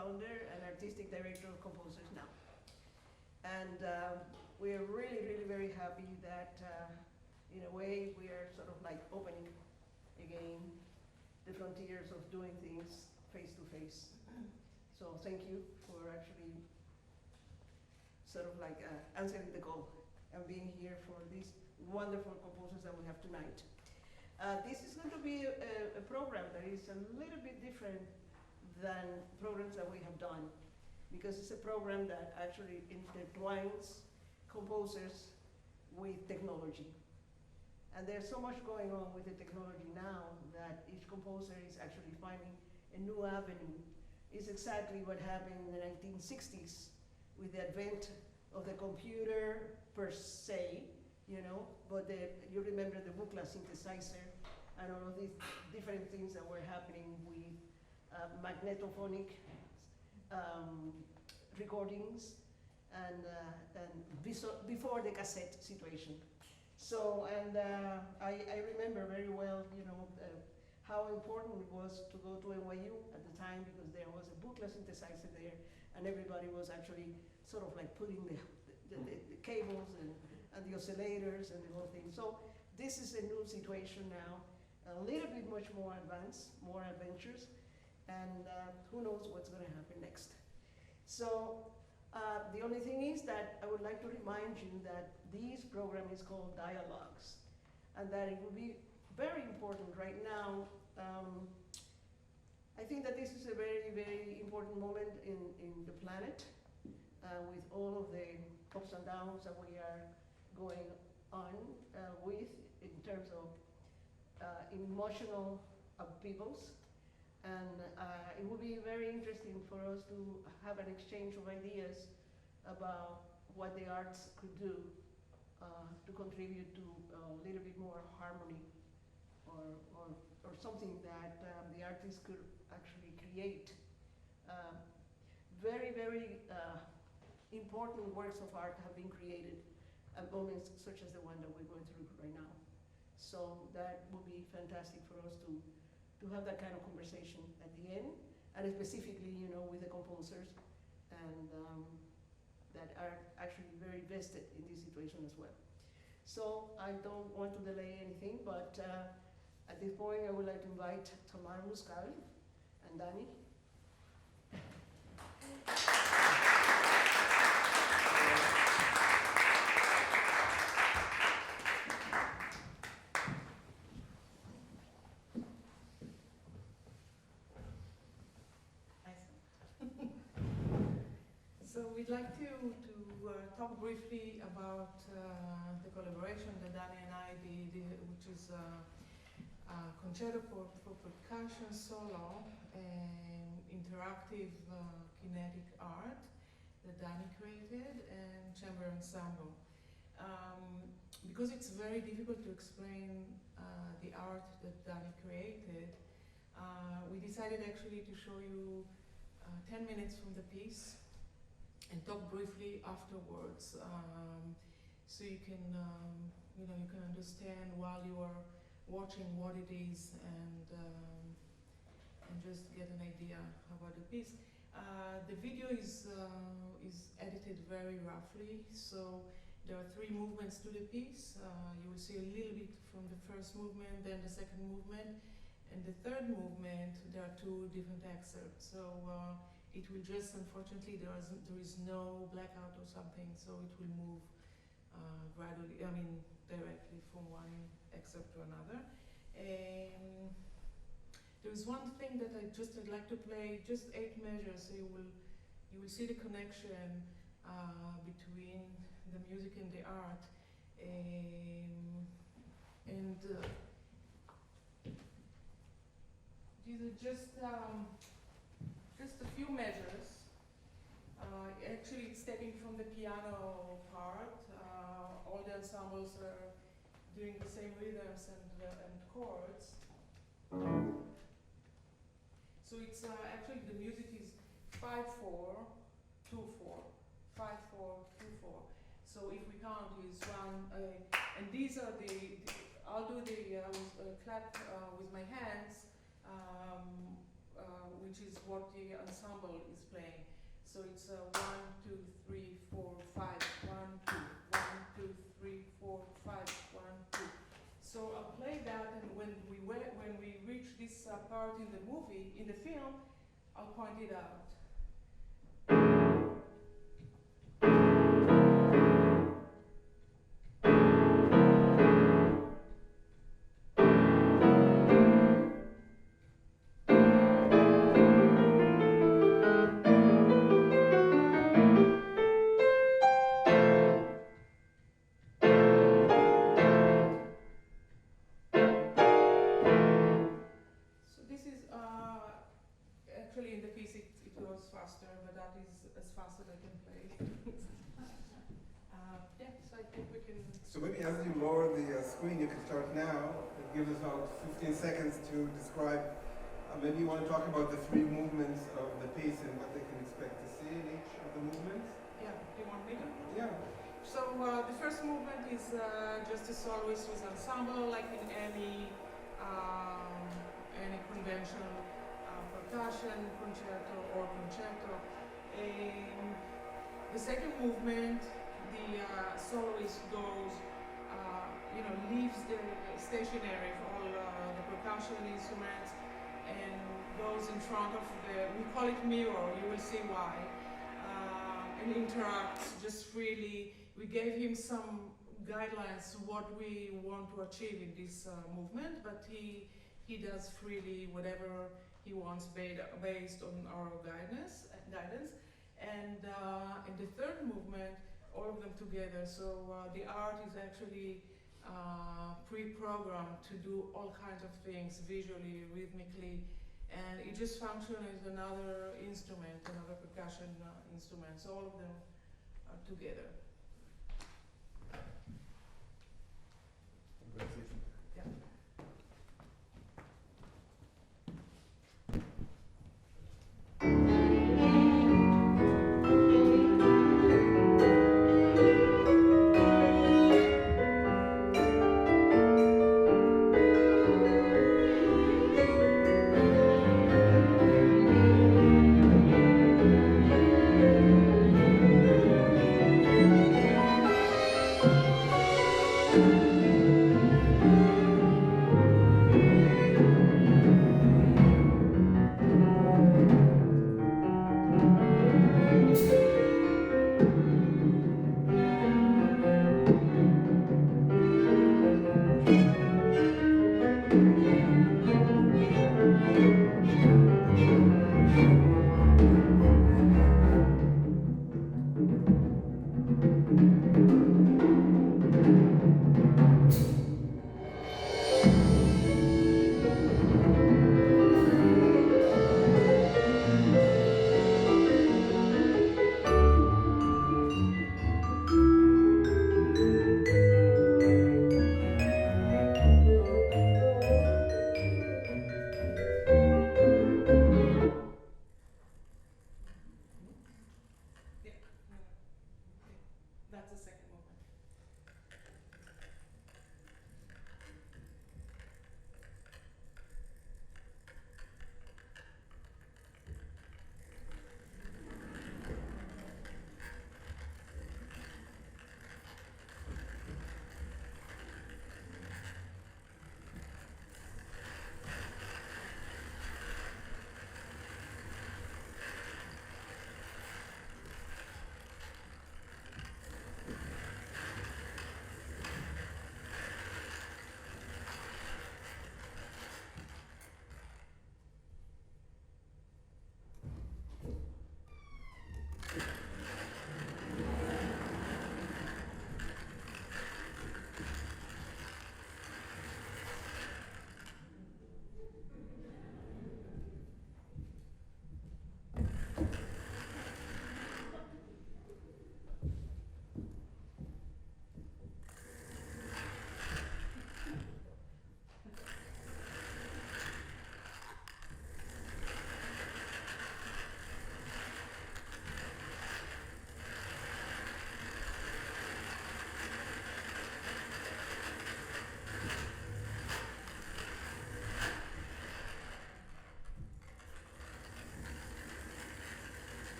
founder and artistic director of Composers Now. And we are really, really very happy that in a way we are sort of like opening again the frontiers of doing things face to face. So thank you for actually sort of like answering the call and being here for these wonderful composers that we have tonight. This is going to be a program that is a little bit different than programs that we have done, because it's a program that actually intertwines composers with technology. And there's so much going on with the technology now that each composer is actually finding a new avenue. It's exactly what happened in the 1960s with the advent of the computer per se, you know, but you remember the Muskal synthesizer and all of these different things that were happening with magnetophonic recordings and before the cassette situation. So, and I remember very well, you know, how important it was to go to NYU at the time, because there was a Muskal synthesizer there, and everybody was actually sort of like putting the cables and the oscillators and the whole thing. So this is a new situation now, a little bit much more advanced, more adventures, and who knows what's going to happen next. So the only thing is that I would like to remind you that this program is called Dialogues, and that it will be very important right now. I think that this is a very, very important moment in the planet, with all of the ups and downs that we are going on with in terms of emotional upheavals. And it would be very interesting for us to have an exchange of ideas about what the arts could do to contribute to a little bit more harmony, or something that the artists could actually create. Very, very important works of art have been created at moments such as the one that we're going through right now. So that would be fantastic for us to have that kind of conversation at the end, and specifically, you know, with the composers and that are actually very vested in this situation as well. So I don't want to delay anything, but at this point I would like to invite Tamar, Muskal, and Dani. So we'd like to talk briefly about the collaboration that Dani and I did, which is concerto for percussion solo and interactive kinetic art that Dani created, and chamber ensemble. Because it's very difficult to explain the art that Dani created, we decided actually to show you 10 minutes from the piece and talk briefly afterwards, so you can, you know, you can understand while you are watching what it is, and just get an idea about the piece. The video is edited very roughly, so there are 3 movements to the piece. You will see a little bit from the first movement, then the second movement, and the third movement. There are 2 different excerpts. So it will just, unfortunately, there is no blackout or something, so it will move gradually, I mean, directly from one excerpt to another. And there is one thing that I'd like to play, just 8 measures, so you will see the connection between the music and the art. And these are just a few measures. Actually, it's taken from the piano part. All the ensembles are doing the same rhythms and chords. So it's actually the music is 5/4, 2/4, 5/4, 2/4. So if we count, is 1, and these are I'll do the clap with my hands. which is what the ensemble is playing. So it's 1, 2, 3, 4, 5, 1, 2, 1, 2, 3, 4, 5, 1, 2. So I'll play that, and when we reach this part in the movie, in the film, I'll point it out. Actually, in the piece it goes faster, but that is as fast as I can play. Yeah, so I think we can. So maybe as you lower the screen, you can start now. It gives us about 15 seconds to describe. Maybe you want to talk about the 3 movements of the piece and what they can expect to see in each of the movements. Yeah, do you want me to? Yeah. So the first movement is just a soloist with ensemble, like in any conventional percussion, concerto or concerto. The second movement, the soloist goes, leaves the stationary for all the percussion instruments and goes in front of we call it mirror, you will see why, and interacts just freely. We gave him some guidelines what we want to achieve in this movement, but he does freely whatever he wants based on our guidance. And in the third movement, all of them together. So the art is actually pre-programmed to do all kinds of things visually, rhythmically, and it just functions as another instrument, another percussion instrument. So all of them are together. Yeah.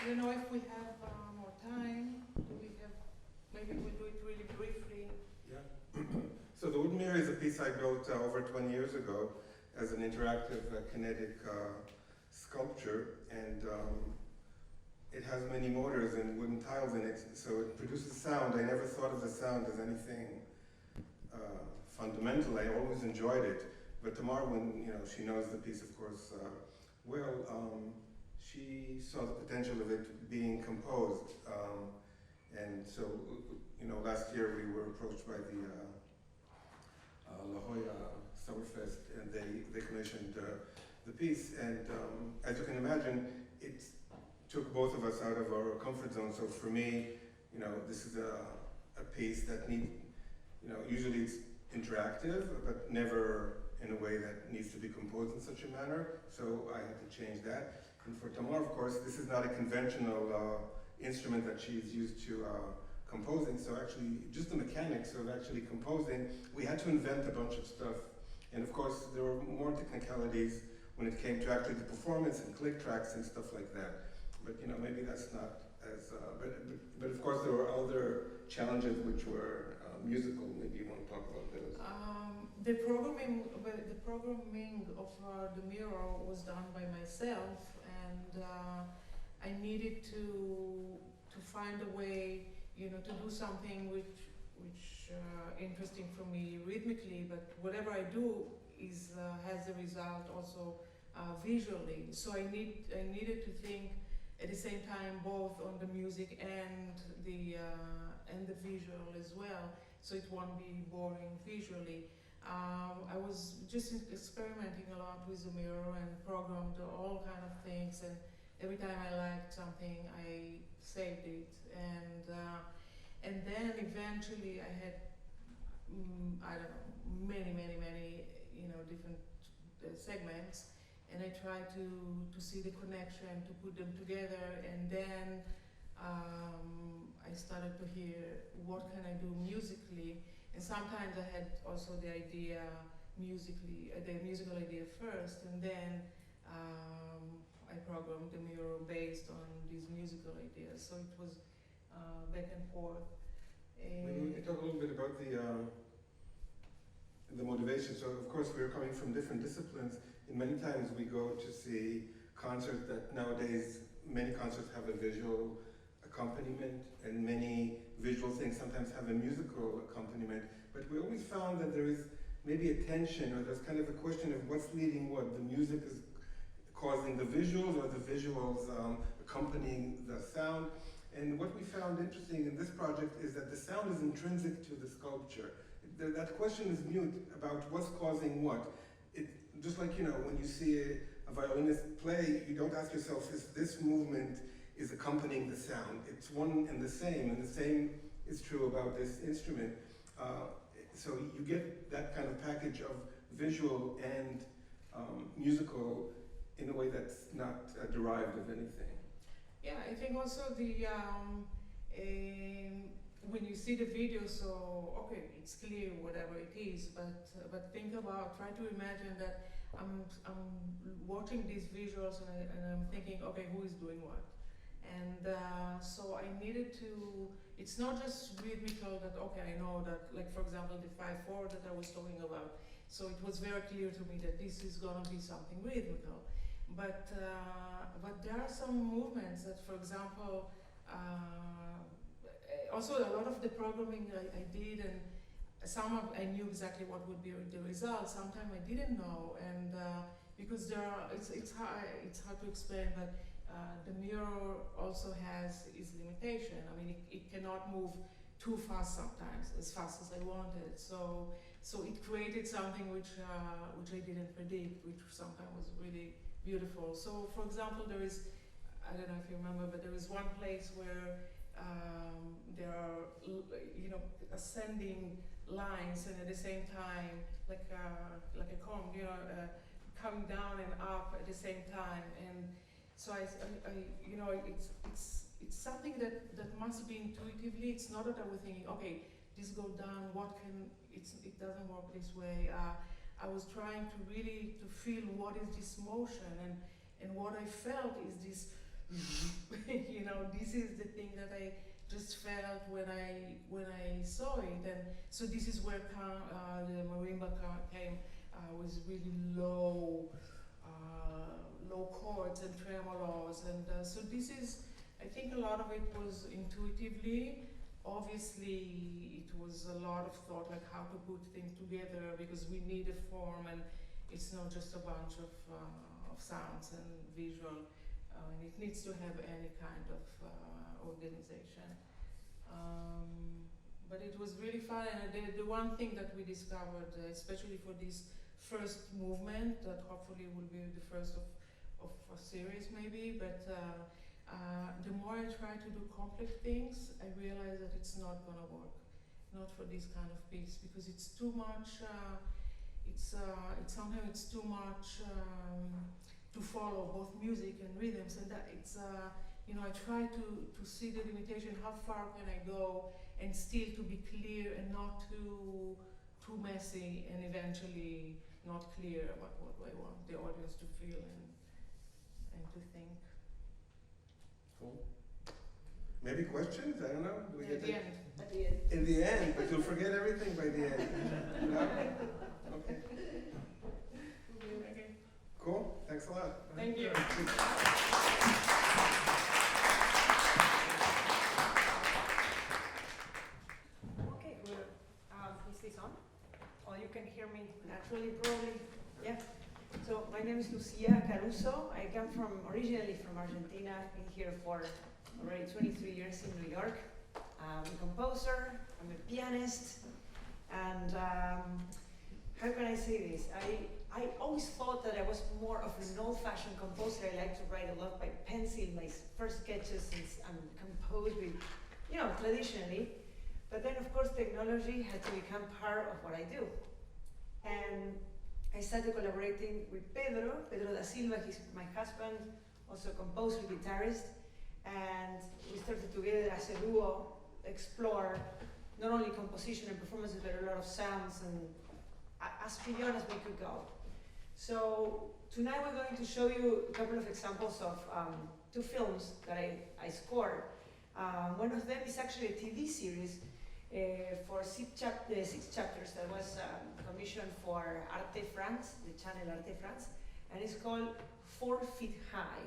don't know if we have more time. Do we have? Maybe we'll do it really briefly. Yeah. So the Wooden Mirror is a piece I built over 20 years ago as an interactive kinetic sculpture, and it has many motors and wooden tiles in it, so it produces sound. I never thought of the sound as anything fundamental. I always enjoyed it, but Tamar, when she knows the piece, of course, she saw the potential of it being composed, and so last year we were approached by the La Jolla Summerfest, and they commissioned the piece, and as you can imagine, it took both of us out of our comfort zone. So for me, this is a piece that usually it's interactive, but never in a way that needs to be composed in such a manner. So I had to change that. And for Tamar, of course, this is not a conventional instrument that she's used to composing. So actually, just the mechanics of actually composing, we had to invent a bunch of stuff. And of course, there were more technicalities when it came to actually the performance and click tracks and stuff like that. But maybe that's not as, but of course there were other challenges which were musical? Maybe you want to talk about those. The programming of the mirror was done by myself, and I needed to find a way, you know, to do something which interesting for me rhythmically, but whatever I do is has a result also visually. So I needed to think at the same time both on the music and the visual as well, so it won't be boring visually. I was just experimenting a lot with the mirror and programmed all kind of things, and every time I liked something I saved it, and then eventually I had I don't know, many you know, different segments, and I tried to see the connection, to put them together, and then I started to hear what can I do musically, and sometimes I had also the idea musically, the musical idea first, and then I programmed the mirror based on these musical ideas. So it was back and forth. Maybe we can talk a little bit about the motivation. So of course we're coming from different disciplines, and many times we go to see concerts that nowadays, many concerts have a visual accompaniment, and many visual things sometimes have a musical accompaniment, but we always found that there is maybe a tension, or there's kind of a question of what's leading what. The music is causing the visuals, or the visuals accompanying the sound. And what we found interesting in this project is that the sound is intrinsic to the sculpture. That question is mute about what's causing what. Just like, you know, when you see a violinist play, you don't ask yourself, is this movement is accompanying the sound? It's one and the same is true about this instrument. So you get that kind of package of visual and musical in a way that's not derived of anything. Yeah, I think also when you see the video, so okay, it's clear whatever it is, but think about, try to imagine that I'm watching these visuals and I'm thinking, okay, who is doing what? And so I needed to, it's not just rhythmical that, okay, I know that, like for example, the 5/4 that I was talking about, so it was very clear to me that this is gonna be something rhythmical. But there are some movements that, for example, also a lot of the programming I did, and I knew exactly what would be the result. Sometimes I didn't know, and because it's hard to explain, but the mirror also has its limitation. I mean, it cannot move too fast sometimes, as fast as I wanted. So it created something which I didn't predict, which sometimes was really beautiful. So, for example, there is, I don't know if you remember, but there is one place where there are, you know, ascending lines, and at the same time, like a comb, you know, coming down and up at the same time. And so I you know, it's something that must be intuitively. It's not that I was thinking, okay, this go down. It doesn't work this way. I was trying to really feel what is this motion, and what I felt is this, you know, this is the thing that I just felt when I saw it. And so this is where the marimba came with really low chords and tremolos, and so this is, I think a lot of it was intuitively. Obviously, it was a lot of thought, like how to put things together, because we need a form, and it's not just a bunch of sounds and visual, and it needs to have any kind of organization. But it was really fun, and the one thing that we discovered, especially for this first movement, that hopefully will be the first of a series maybe, but the more I try to do complex things, I realize that it's not gonna work, not for this kind of piece, because it's too much. Sometimes it's too much to follow both music and rhythms, and that it's you know, I try to see the limitation. How far can I go, and still to be clear and not too messy, and eventually not clear about what I want the audience to feel and to think. Cool. Maybe questions? I don't know. Do we At get the that? end. At the end. In the end, but you'll forget everything by the end. No? Okay. Okay. Cool. Thanks a lot. Thank you. Okay, is this on? Or you can hear me naturally, probably. Yeah. So my name is Lucía Caruso. I come originally from Argentina. I've been here for already 23 years in New York. I'm a composer, I'm a pianist, and how can I say this? I always thought that I was more of an old-fashioned composer. I like to write a lot by pencil, my first sketches and compose with, traditionally. But then, of course, technology had to become part of what I do. And I started collaborating with Pedro da Silva. He's my husband, also composer, guitarist. And we started together as a duo, explore not only composition and performances, but a lot of sounds, and as beyond as we could go. So tonight we're going to show you a couple of examples of two films that I scored. One of them is actually a TV series for 6 chapters that was commissioned for Arte France, the channel Arte France, and it's called 4 Feet High.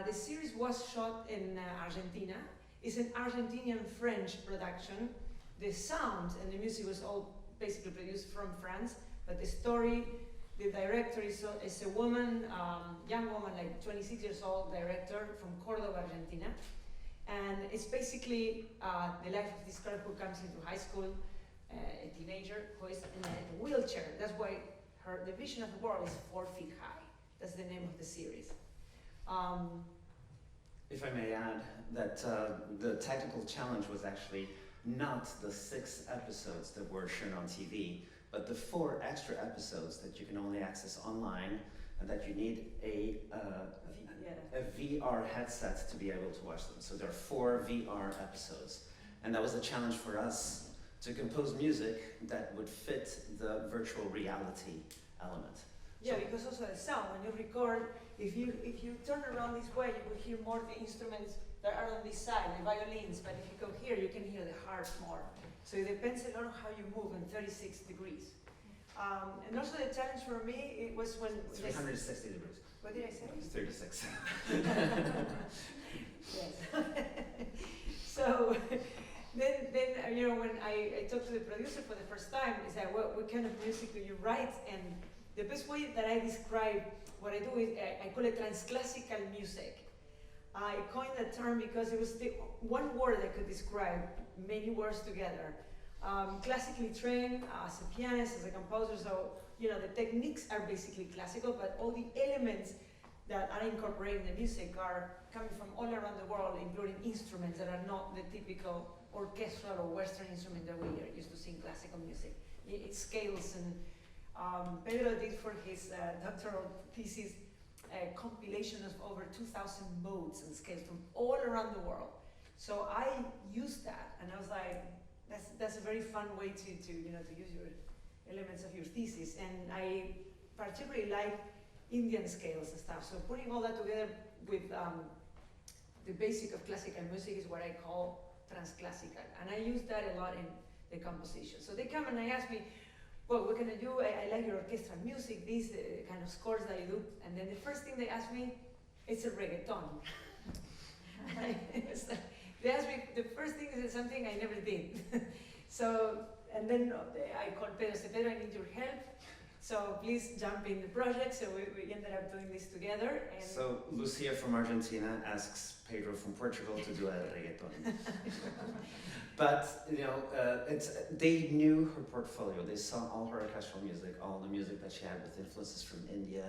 The series was shot in Argentina. It's an Argentinian-French production. The sound and the music was all basically produced from France, but the story, the director is a woman, young woman, like 26 years old, director from Cordoba, Argentina. And it's basically the life of this girl who comes into high school, a teenager who is in a wheelchair. That's why the vision of the world is 4 feet high. That's the name of the series. If I may add that the technical challenge was actually not the 6 episodes that were shown on TV, but the 4 extra episodes that you can only access online, and that you need a VR headset to be able to watch them. So there are 4 VR episodes. And that was a challenge for us to compose music that would fit the virtual reality element. Yeah, because also the sound, when you record, if you turn around this way, you will hear more the instruments that are on this side, the violins, but if you go here, you can hear the harps more. So it depends a lot on how you move in 36 degrees. And also the challenge for me, it was when... 360 degrees. What did I say? It's 36. Yes. So then when I talked to the producer for the first time, he said, well, what kind of music do you write? And the best way that I describe what I do is I call it transclassical music. I coined that term because it was the one word that could describe many words together. Classically trained as a pianist, as a composer, so the techniques are basically classical, but all the elements that are incorporated in the music are coming from all around the world, including instruments that are not the typical orchestral or Western instrument that we are used to seeing classical music. It scales, and Pedro did for his doctoral thesis a compilation of over 2,000 modes and scales from all around the world. So I used that, and I was like, that's a very fun way to use your elements of your thesis. And I particularly like Indian scales and stuff. So putting all that together with the basic of classical music is what I call transclassical. And I use that a lot in the composition. So they come and they ask me, well, what can I do? I like your orchestral music, these kind of scores that you do. And then the first thing they ask me, it's a reggaeton. They asked me, the first thing is something I never did. So, and then I called Pedro, said, Pedro, I need your help. So please jump in the project. So we ended up doing this together. And So Lucía from Argentina asks Pedro from Portugal to do a reggaeton. But they knew her portfolio. They saw all her orchestral music, all the music that she had with influences from India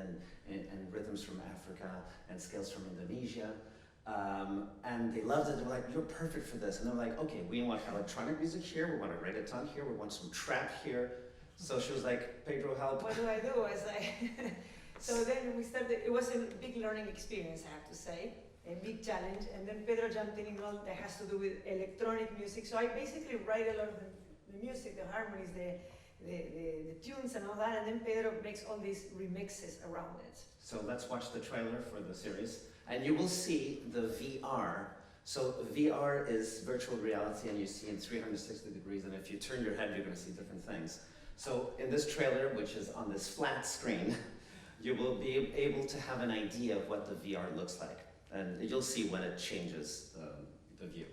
and rhythms from Africa and scales from Indonesia. And they loved it. They were like, you're perfect for this. And they're like, okay, we want electronic music here, we want a reggaeton here, we want some trap here. So she was like, Pedro, help. what do I do? I was like, so then we started. It was a big learning experience, I have to say, a big challenge. And then Pedro jumped in all that has to do with electronic music. So I basically write a lot of the music, the harmonies, the tunes and all that. And then Pedro makes all these remixes around it. So let's watch the trailer for the series. And you will see the VR So VR is virtual reality, and you see in 360 degrees, and if you turn your head, you're going to see different things. So in this trailer, which is on this flat screen, you will be able to have an idea of what the VR looks like. And you'll see when it changes the view.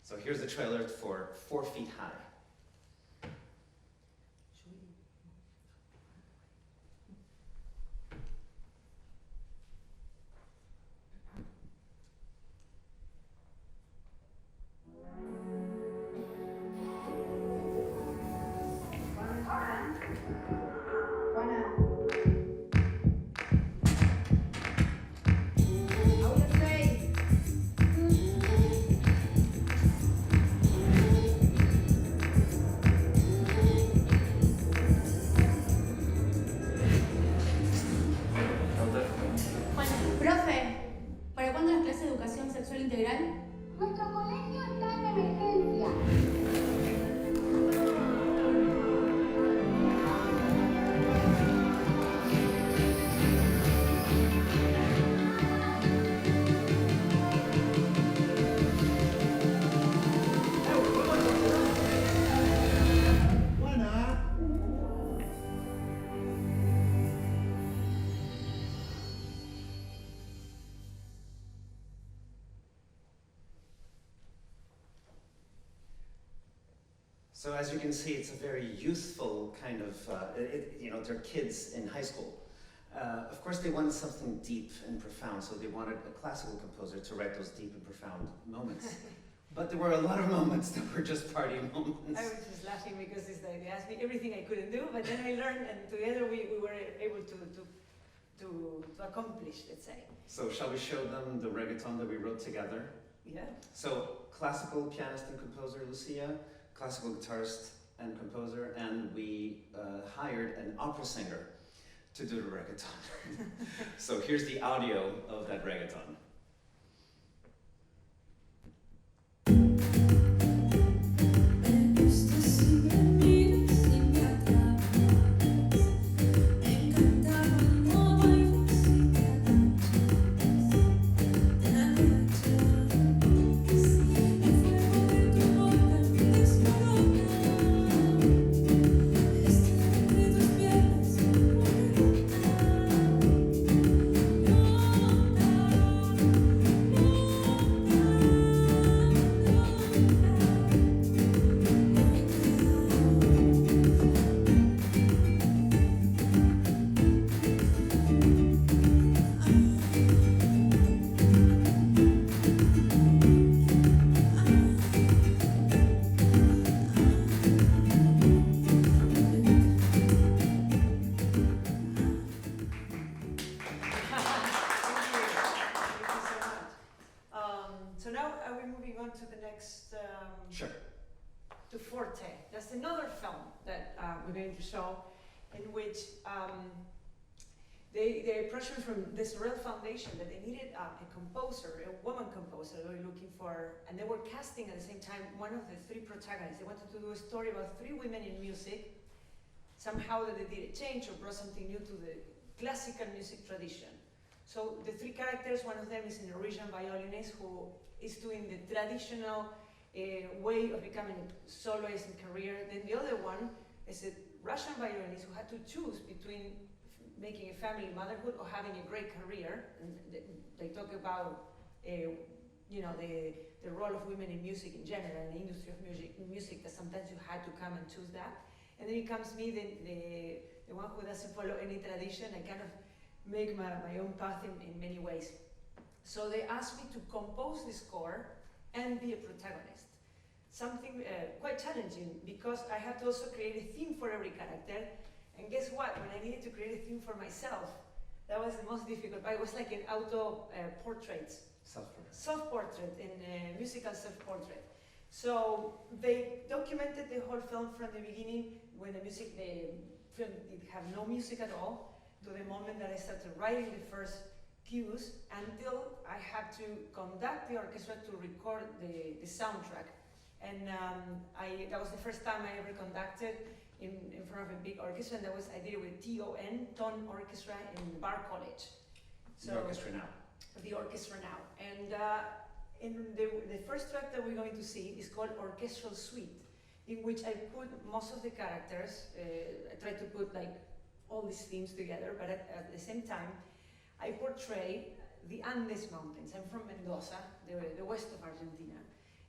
So here's the trailer for 4 Feet High. Profe, ¿para cuándo las clases de educación sexual integral? Nuestro colegio está en emergencia. So as you can see, it's a very youthful kind of, they're kids in high school. Of course, they wanted something deep and profound, so they wanted a classical composer to write those deep and profound moments. But there were a lot of moments that were just party moments. I was just laughing because they asked me everything I couldn't do, but then I learned, and together we were able to accomplish, let's say. So shall we show them the reggaeton that we wrote together? Yeah. So classical pianist and composer Lucía, classical guitarist and composer, and we hired an opera singer to do the reggaeton. So here's the audio of that reggaeton. To Forte. That's another film that we're going to show, in which they approached me from this real foundation that they needed a composer, a woman composer they were looking for, and they were casting at the same time one of the 3 protagonists. They wanted to do a story about 3 women in music, somehow that they did a change or brought something new to the classical music tradition. So the 3 characters, one of them is an Norwegian violinist who is doing the traditional way of becoming a soloist in career. Then the other one is a Russian violinist who had to choose between making a family, motherhood, or having a great career. And they talk about the role of women in music in general, in the industry of music, that sometimes you had to come and choose that. And then it comes me, the one who doesn't follow any tradition. I kind of make my own path in many ways. So they asked me to compose the score and be a protagonist. Something quite challenging, because I had to also create a theme for every character. And guess what? When I needed to create a theme for myself, that was the most difficult. But it was like an auto-portrait. Self-portrait, in musical self-portrait. So they documented the whole film from the beginning, when the film did have no music at all, to the moment that I started writing the first cues, until I had to conduct the orchestra to record the soundtrack. And that was the first time I ever conducted in front of a big orchestra, and I did it with TON, Ton Orchestra, in Bar College. So the orchestra now. The orchestra now. And And the first track that we're going to see is called Orchestral Suite, in which I put most of the characters, I try to put like all these themes together, but at the same time, I portray the Andes Mountains. I'm from Mendoza, the west of Argentina.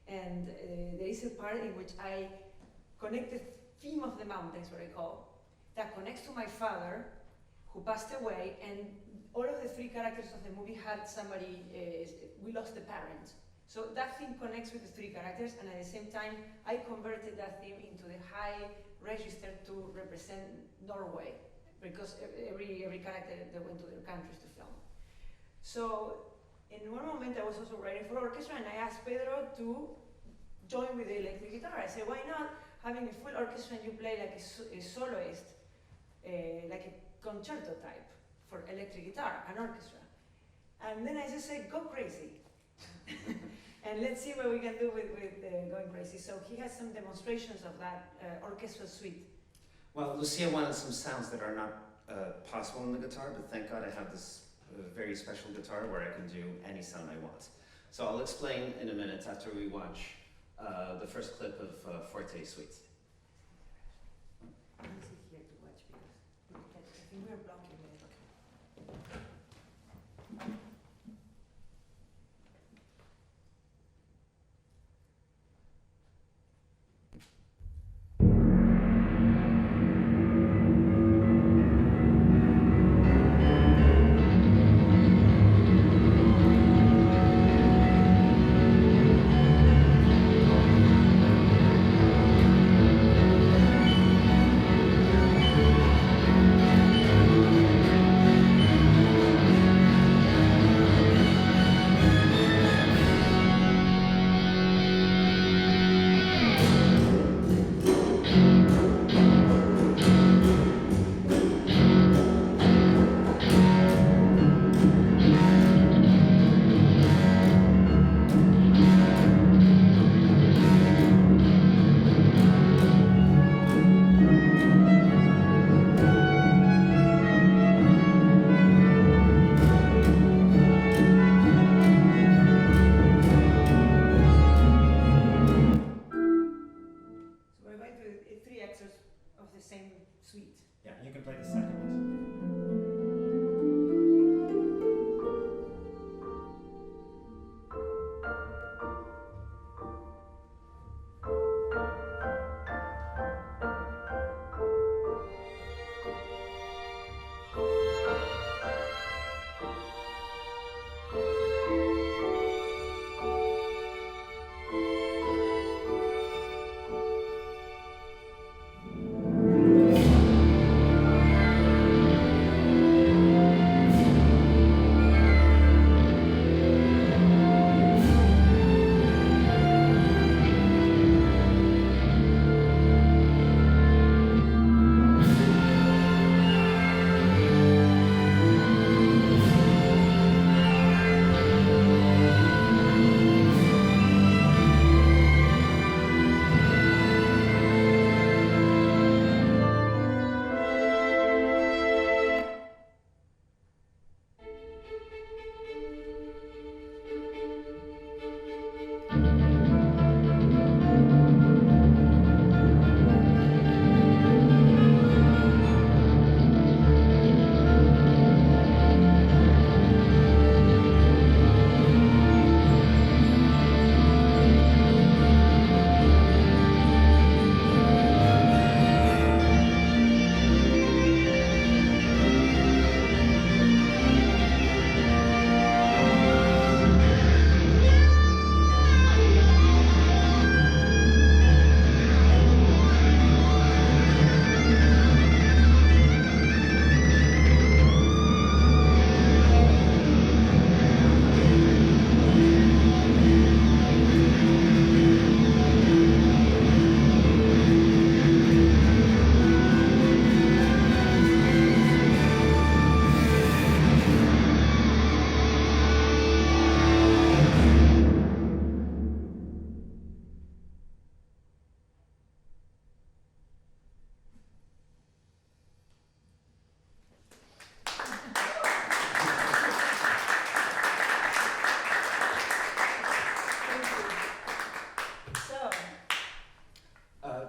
And there is a part in which I connect the theme of the mountains, what I call, that connects to my father, who passed away, and all of the three characters of the movie had somebody, we lost a parent. So that theme connects with the three characters, and at the same time, I converted that theme into the high register to represent Norway, because every character that went to their countries to film. So in one moment, I was also writing for orchestra, and I asked Pedro to join with the electric guitar. I said, why not having a full orchestra and you play like a soloist, like a concerto type for electric guitar, an orchestra. And then I just said, go crazy. And let's see what we can do with going crazy. So he has some demonstrations of that orchestral suite. Well, Lucía wanted some sounds that are not possible on the guitar, but thank God I have this very special guitar where I can do any sound I want. So I'll explain in a minute after we watch the first clip of Forte Suite. Easy here to watch because I think we're blocking it.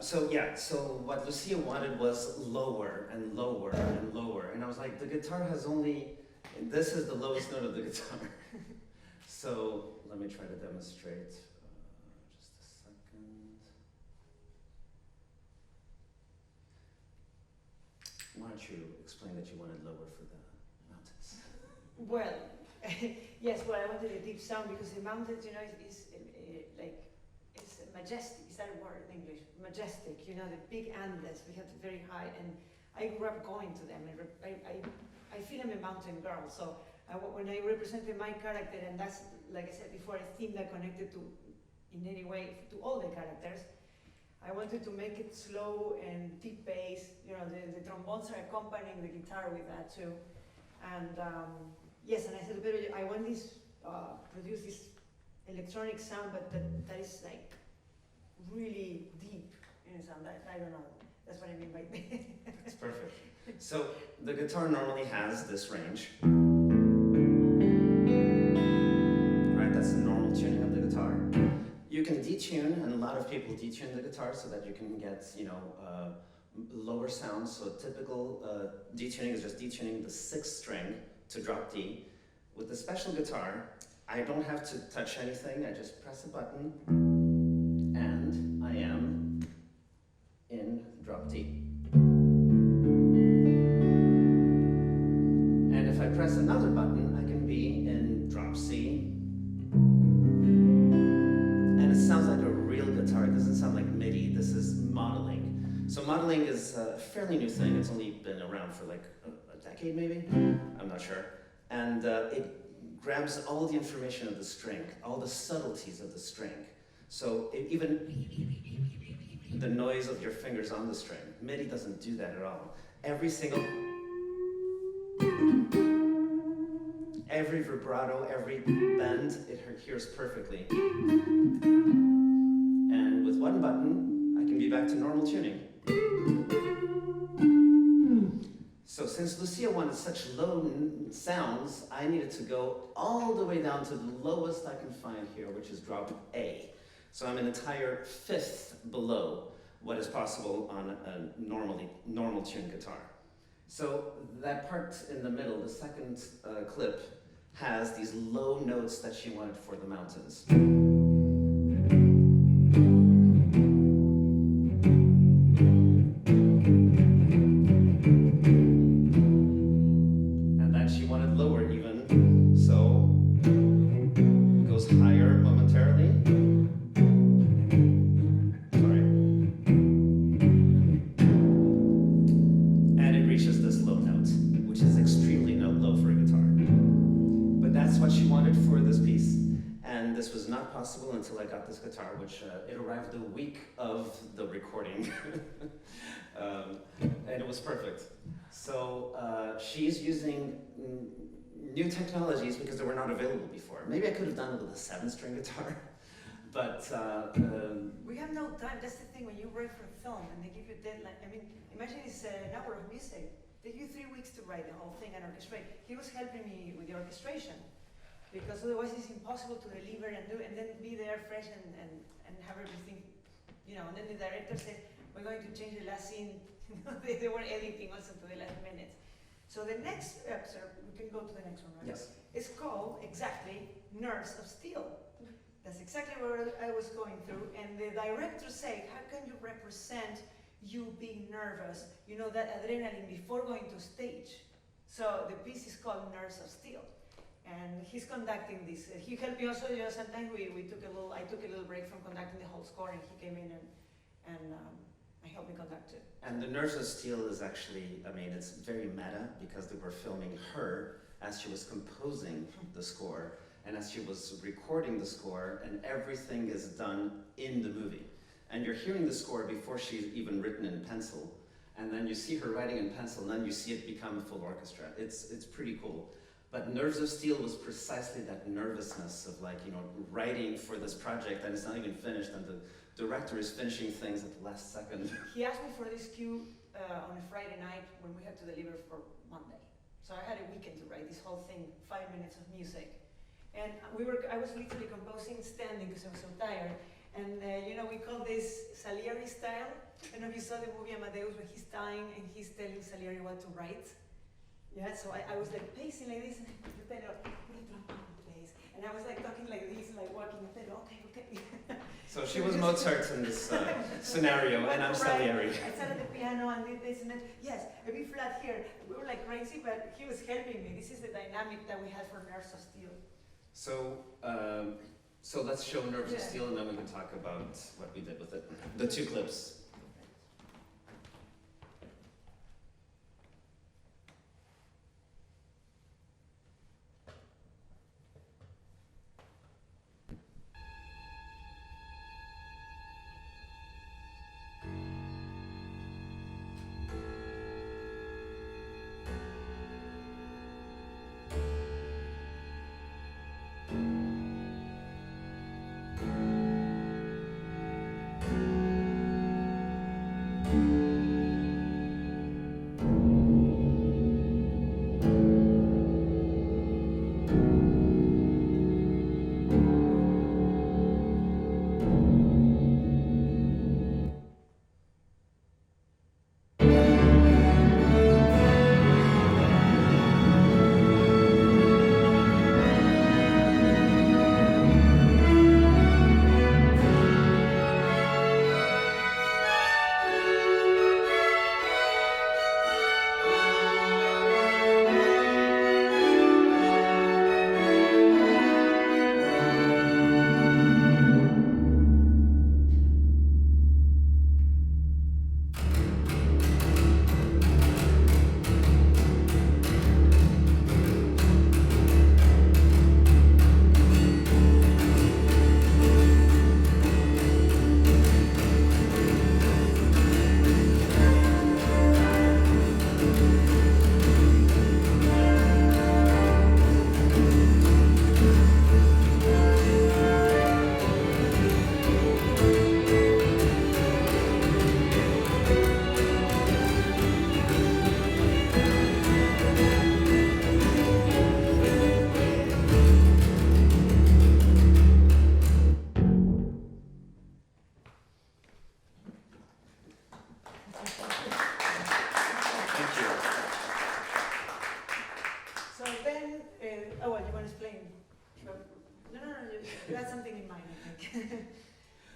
So what Lucía wanted was lower and lower and lower, and I was like, the guitar has only, this is the lowest note of the guitar. So let me try to demonstrate. Just a second. Why don't you explain that you wanted lower for the mountains? Well, yes, well, I wanted a deep sound because the mountains, you know, is like, it's majestic. Is that a word in English? Majestic, you know, the big Andes, we have the very high, and I grew up going to them, and I feel I'm a mountain girl, so when I represented my character, and that's, like I said before, a theme that connected to, in any way, to all the characters, I wanted to make it slow and deep bass, you know, the trombones are accompanying the guitar with that too, and yes, and I said to Pedro, I want this, produce this electronic sound, but that is like really deep in the sound. I don't know. That's what I mean by That's perfect. So the guitar normally has this range. Right, that's the normal tuning of the guitar. You can detune, and a lot of people detune the guitar so that you can get, you know, lower sounds. So typical detuning is just detuning the 6th string to drop D. With the special guitar, I don't have to touch anything. I just press a button, and I am in drop D. And if I press another button, I can be in drop C. And it sounds like a real guitar. It doesn't sound like MIDI. This is modeling. So modeling is a fairly new thing. It's only been around for like a decade, maybe? I'm not sure. And it grabs all the information of the string, all the subtleties of the string. So even the noise of your fingers on the string. MIDI doesn't do that at all. Every vibrato, every bend, it hears perfectly. And with one button, I can be back to normal tuning. So since Lucía wanted such low sounds, I needed to go all the way down to the lowest I can find here, which is drop A. So I'm an entire 5th below what is possible on a normal tuned guitar. So that part in the middle, the second clip, has these low notes that she wanted for the mountains. And then she wanted lower even, so it goes higher momentarily. Sorry. And it reaches this low note, which is extremely low for a guitar. But that's what she wanted for this piece. And this was not possible until I got this guitar, which it arrived the week of the recording. And it was perfect. So she's using new technologies because they were not available before. Maybe I could have done it with a 7-string guitar, but We have no time. That's the thing when you write for a film and they give you a deadline. I mean, imagine it's an hour of music. They give you 3 weeks to write the whole thing and orchestrate. He was helping me with the orchestration because otherwise it's impossible to deliver and do and then be there fresh and have everything, you know. And then the director said, "We're going to change the last scene." they were editing also to the last minutes. So the next episode, we can go to the next one, right? yes. It's called exactly Nerves of Steel. That's exactly what I was going through. And the director said, how can you represent you being nervous, you know, that adrenaline before going to stage? So the piece is called Nerves of Steel. And he's conducting this. He helped me also, you know, sometimes I took a little break from conducting the whole score, and he came in and I helped me conduct it. And the Nerves of Steel is actually, I mean, it's very meta because they were filming her as she was composing the score and as she was recording the score, and everything is done in the movie. And you're hearing the score before she's even written in pencil, and then you see her writing in pencil, and then you see it become a full orchestra. It's pretty cool. But Nerves of Steel was precisely that nervousness of, like, you know, writing for this project and it's not even finished, and the director is finishing things at the last second. He asked me for this cue on a Friday night when we had to deliver for Monday. So I had a weekend to write this whole thing, 5 minutes of music. And I was literally composing standing because I was so tired. And we call this Salieri style. I don't know if you saw the movie Amadeus where he's dying and he's telling Salieri what to write. Yeah, so I was like pacing like this, and Pedro, place. And I was like talking like this, like walking, and Pedro, okay. So she was Mozart in this scenario, and I'm Salieri. I sat at the piano and did this and that. Yes, a B flat here. We were like crazy, but he was helping me. This is the dynamic that we had for Nerves of Steel. So let's show Nerves of Steel, and then we can talk about what we did with it. The two clips.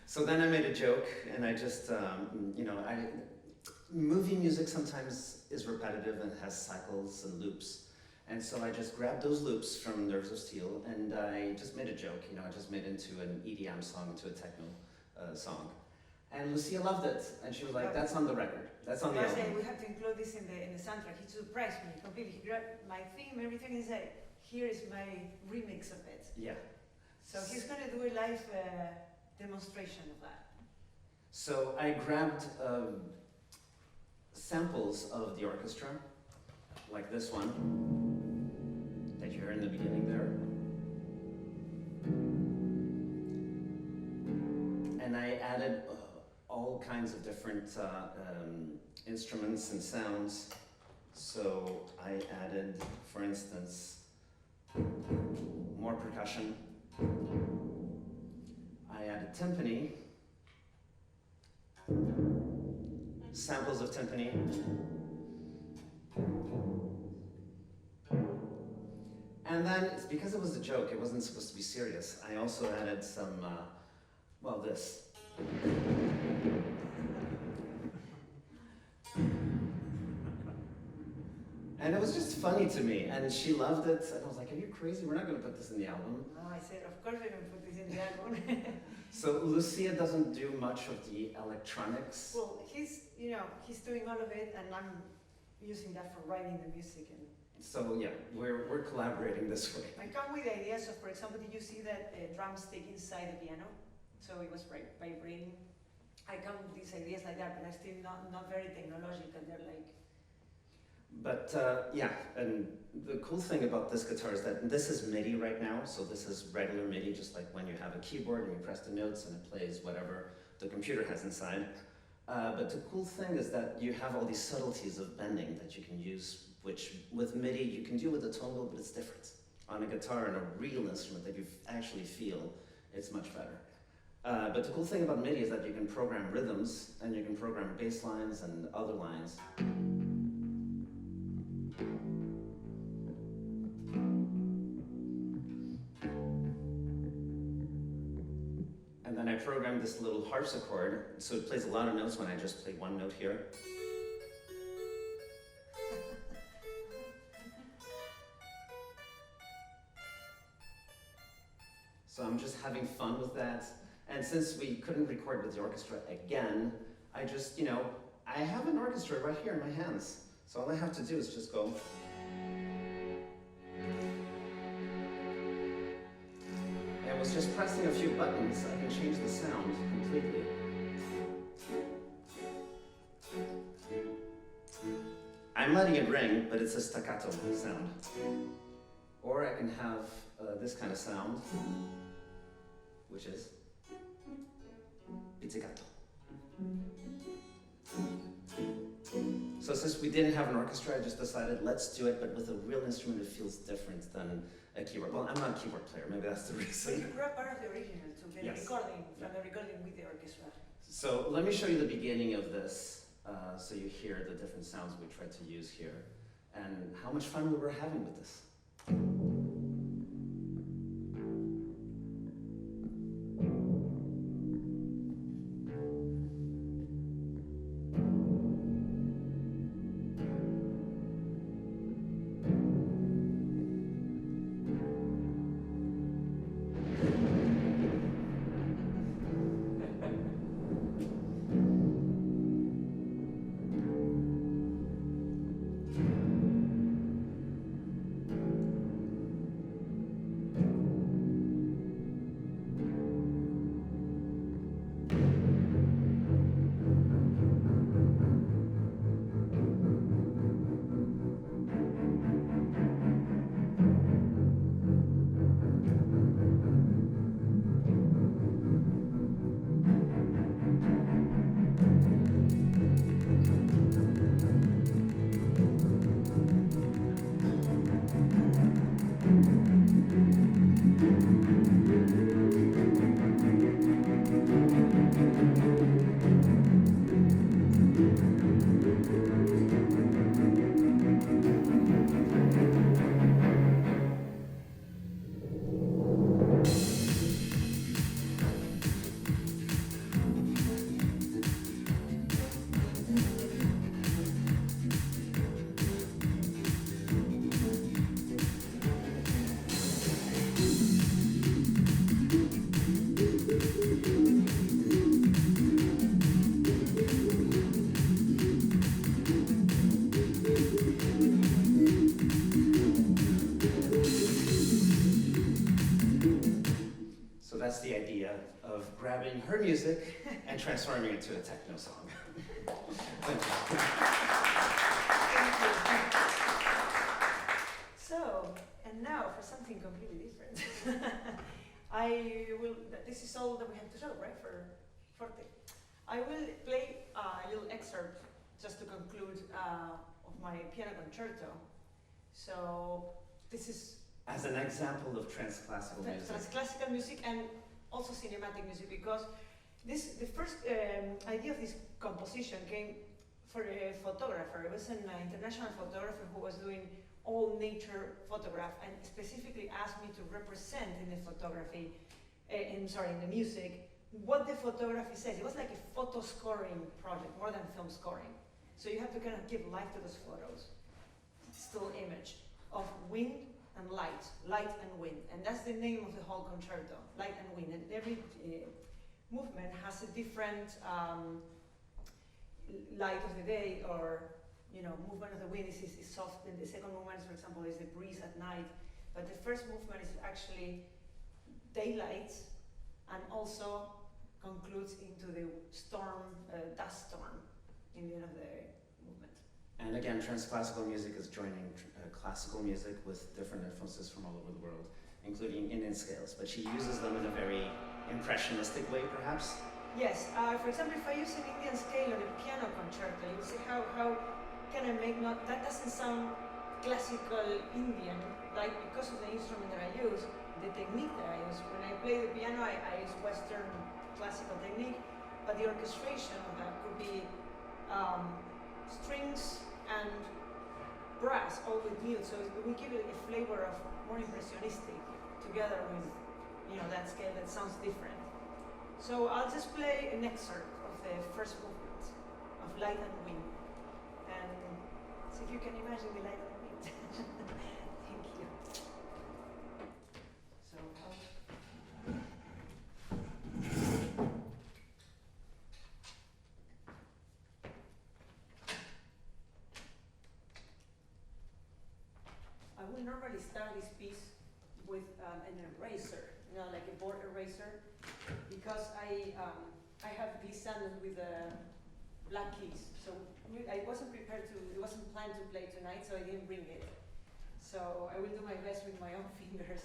So then I made a joke, and I just, movie music sometimes is repetitive and has cycles and loops. And so I just grabbed those loops from Nerves of Steel, and I just made a joke, I just made it into an EDM song, into a techno song. And Lucía loved it, and she was like, that's on the record, that's on the album. We have to include this in the soundtrack. He surprised me completely. He grabbed my theme, everything, and said, here is my remix of it. Yeah. So he's going to do a live demonstration of that. So I grabbed samples of the orchestra, like this one that you heard in the beginning there. And I added all kinds of different instruments and sounds. So I added, for instance, more percussion. I added timpani, samples of timpani. And then, it's because it was a joke, it wasn't supposed to be serious. I also added some, this. And it was just funny to me, and she loved it, and I was like, are you crazy? We're not going to put this in the album. No, I said, of course we're going to put this in the album. So Lucía doesn't do much of the electronics. Well, he's doing all of it, and I'm using that for writing the music. And so yeah, we're collaborating this way. I come with ideas of, for example, did you see that drumstick inside the piano? So it was vibrating. I come with these ideas like that, but I'm still not very technological. They're like. But and the cool thing about this guitar is that this is MIDI right now, so this is regular MIDI, just like when you have a keyboard and you press the notes and it plays whatever the computer has inside. But the cool thing is that you have all these subtleties of bending that you can use, which with MIDI you can do with a tone wheel, but it's different. On a guitar and a real instrument that you actually feel, it's much better. But the cool thing about MIDI is that you can program rhythms and you can program bass lines and other lines. And then I programmed this little harpsichord, so it plays a lot of notes when I just play one note here. So I'm just having fun with that. And since we couldn't record with the orchestra again, I just, I have an orchestra right here in my hands. So all I have to do is just go. And with just pressing a few buttons, I can change the sound completely. I'm letting it ring, but it's a staccato sound. Or I can have this kind of sound, which is pizzicato. So since we didn't have an orchestra, I just decided let's do it, but with a real instrument that feels different than a keyboard. Well, I'm not a keyboard player, maybe that's the So reason. you were part of the original, to the Yes. recording, from the recording with the orchestra. So let me show you the beginning of this, so you hear the different sounds we tried to use here, and how much fun we were having with this. That's the idea of grabbing her music and transforming it into a techno song. Thank you. So, and now for something completely different. This is all that we have to show, right, for Forte. I will play a little excerpt just to conclude of my piano concerto. So, this is As an example of transclassical music. Transclassical music and also cinematic music, because the first idea of this composition came for a photographer. It was an international photographer who was doing all nature photograph and specifically asked me to represent in the photography, in the music, what the photography says. It was like a photo scoring project, more than film scoring. So you have to kind of give life to those photos. Still image of wind and light and wind, and that's the name of the whole concerto, light and wind. And every movement has a different light of the day, or movement of the wind is soft, and the second movement, for example, is the breeze at night. But the first movement is actually daylight, and also concludes into the storm, dust storm, in the end of the movement. And again, transclassical music is joining classical music with different influences from all over the world, including Indian scales, but she uses them in a very impressionistic way, perhaps? Yes, for example, if I use an Indian scale on a piano concerto, you'll see how can I make that doesn't sound classical Indian, like because of the instrument that I use, the technique that I use. When I play the piano, I use Western but the orchestration of that could be strings and brass, all with mute, so we give it a flavor of more impressionistic together with, you know, that scale that sounds different. So I'll just play an excerpt of the first movement of Light and Wind, and see if you can imagine the light and wind. Thank you. So I would normally start this piece with an eraser, you know, like a board eraser, because I have these sandals with black keys. So I wasn't prepared to, it wasn't planned to play tonight, so I didn't bring it. So I will do my best with my own fingers.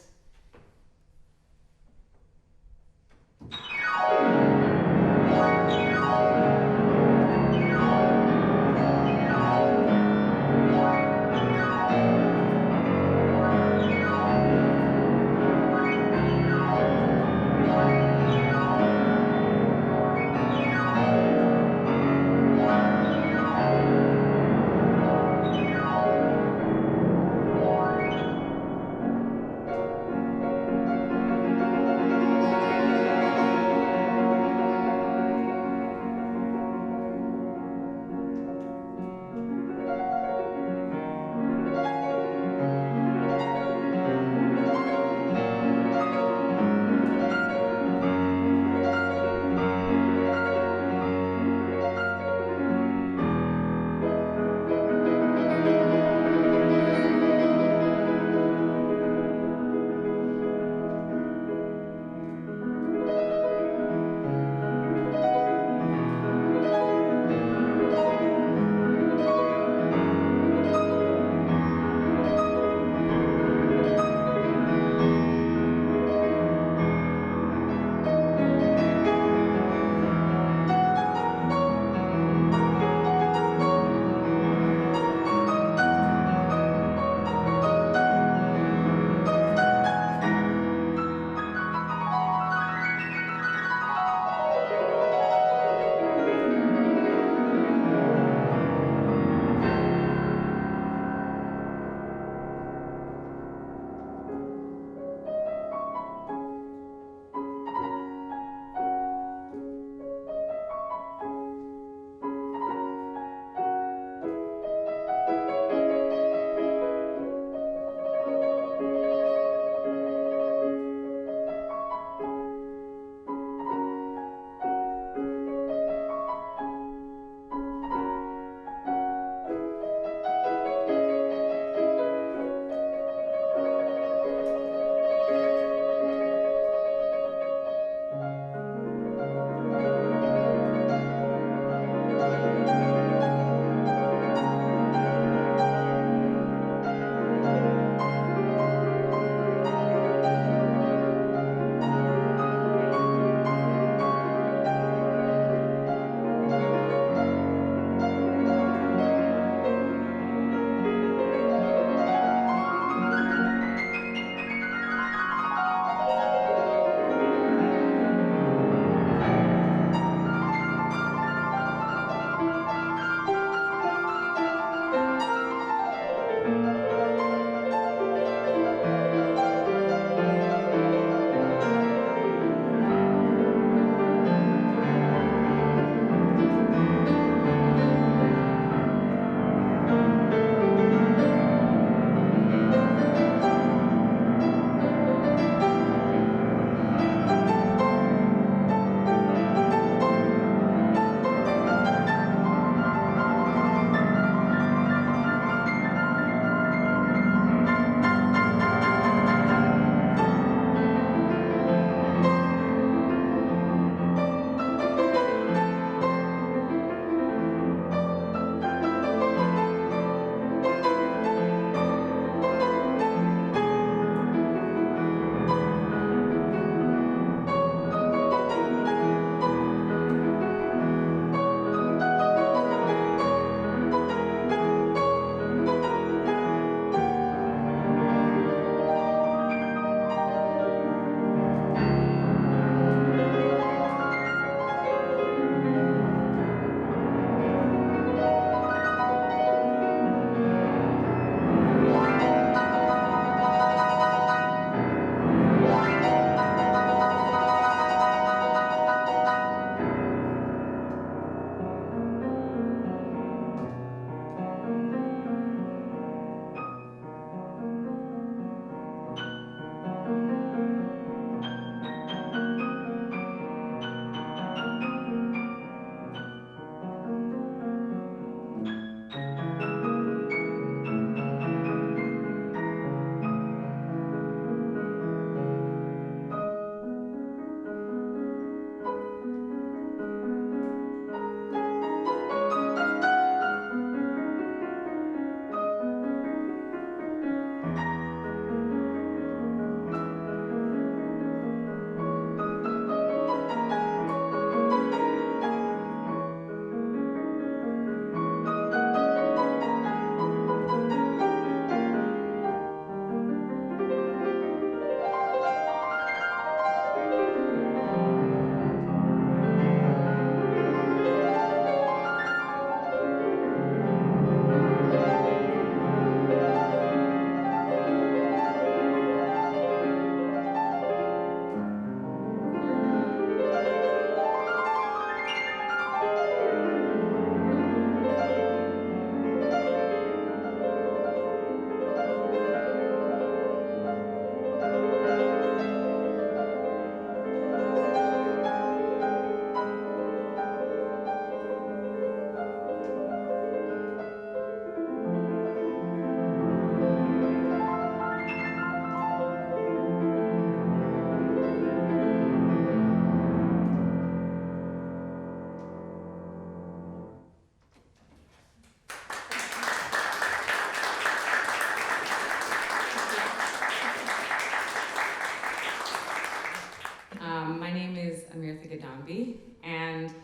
And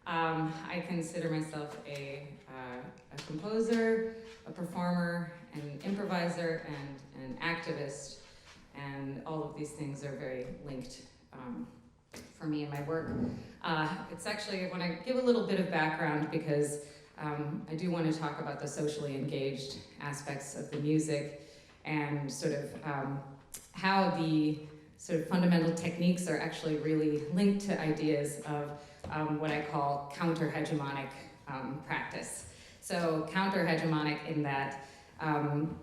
I consider myself a composer, a performer, an improviser, and an activist. And all of these things are very linked for me in my work. It's actually, I want to give a little bit of background because I do want to talk about the socially engaged aspects of the music and sort of how the sort of fundamental techniques are actually really linked to ideas of what I call counter-hegemonic practice. So counter-hegemonic in that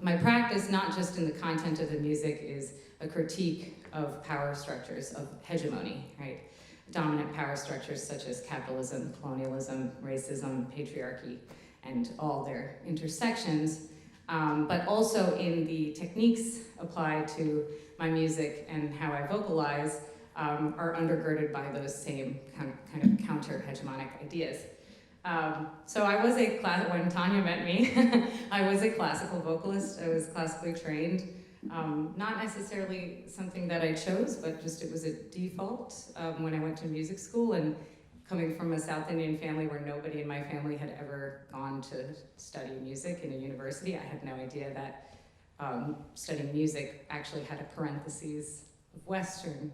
my practice, not just in the content of the music, is a critique of power structures of hegemony, right? Dominant power structures such as capitalism, colonialism, racism, patriarchy, and all their intersections, but also in the techniques applied to my music and how I vocalize are undergirded by those same kind of counter-hegemonic ideas. So I was when Tania met me, I was a classical vocalist. I was classically trained. Not necessarily something that I chose, but just it was a default when I went to music school, and coming from a South Indian family where nobody in my family had ever gone to study music in a university, I had no idea that studying music actually had a parentheses of Western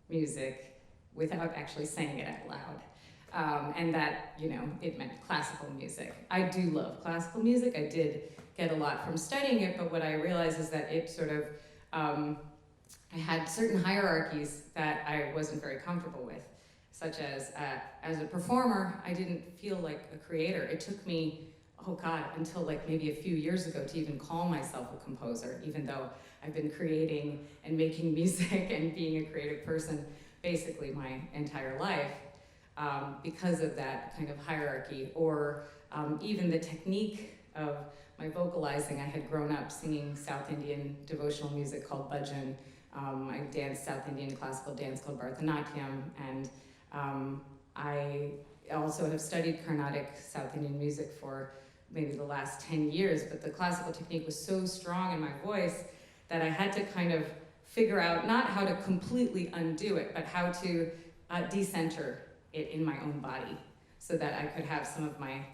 music without actually saying it out loud. And that, you know, it meant classical music. I do love classical music. I did get a lot from studying it, but what I realized is that it sort of, I had certain hierarchies that I wasn't very comfortable with, such as a performer, I didn't feel like a creator. It took me, oh God, until like maybe a few years ago to even call myself a composer, even though I've been creating and making music and being a creative person basically my entire life. Because of that kind of hierarchy, or even the technique of my vocalizing. I had grown up singing South Indian devotional music called bhajan. I danced South Indian classical dance called Bharatanatyam, and I also have studied Carnatic South Indian music for maybe the last 10 years, but the classical technique was so strong in my voice that I had to kind of figure out not how to completely undo it, but how to decenter it in my own body so that I could have some of my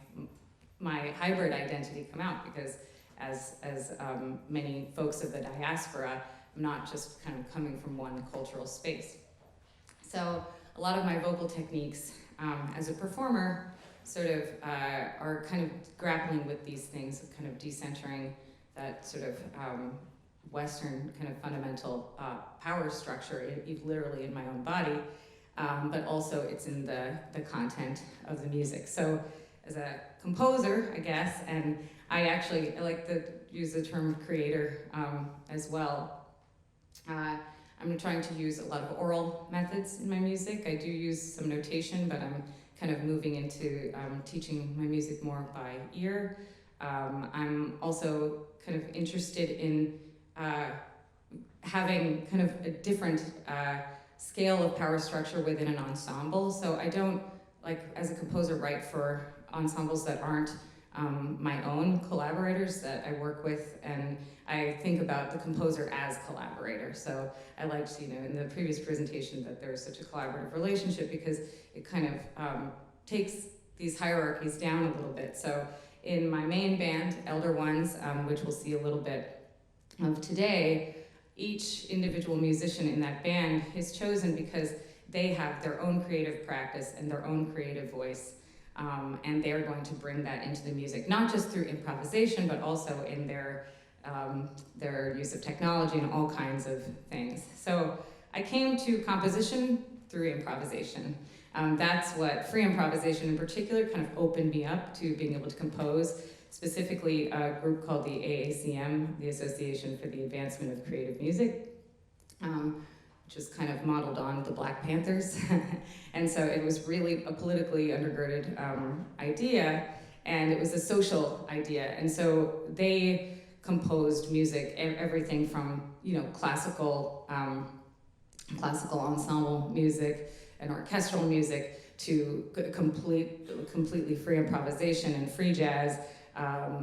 hybrid identity come out, because as many folks of the diaspora, I'm not just kind of coming from one cultural space. So a lot of my vocal techniques as a performer sort of are kind of grappling with these things, kind of decentering that sort of Western kind of fundamental power structure, literally in my own body. But also it's in the content of the music. So as a composer, I guess, and I like to use the term creator as well. I'm trying to use a lot of oral methods in my music. I do use some notation, but I'm kind of moving into teaching my music more by ear. I'm also kind of interested in having kind of a different scale of power structure within an ensemble. So I don't, like, as a composer, write for ensembles that aren't my own collaborators that I work with, and I think about the composer as collaborator. So I liked, you know, in the previous presentation that there's such a collaborative relationship because it kind of takes these hierarchies down a little bit. So in my main band, Elder Ones, which we'll see a little bit of today, each individual musician in that band is chosen because they have their own creative practice and their own creative voice, and they're going to bring that into the music, not just through improvisation, but also in their use of technology and all kinds of things. So I came to composition through improvisation. That's what free improvisation in particular kind of opened me up to being able to compose, specifically a group called the AACM, the Association for the Advancement of Creative Music, which is kind of modeled on the Black Panthers. And so it was really a politically undergirded idea, and it was a social idea. And so they composed music, everything from, you know, classical ensemble music and orchestral music to completely free improvisation and free jazz,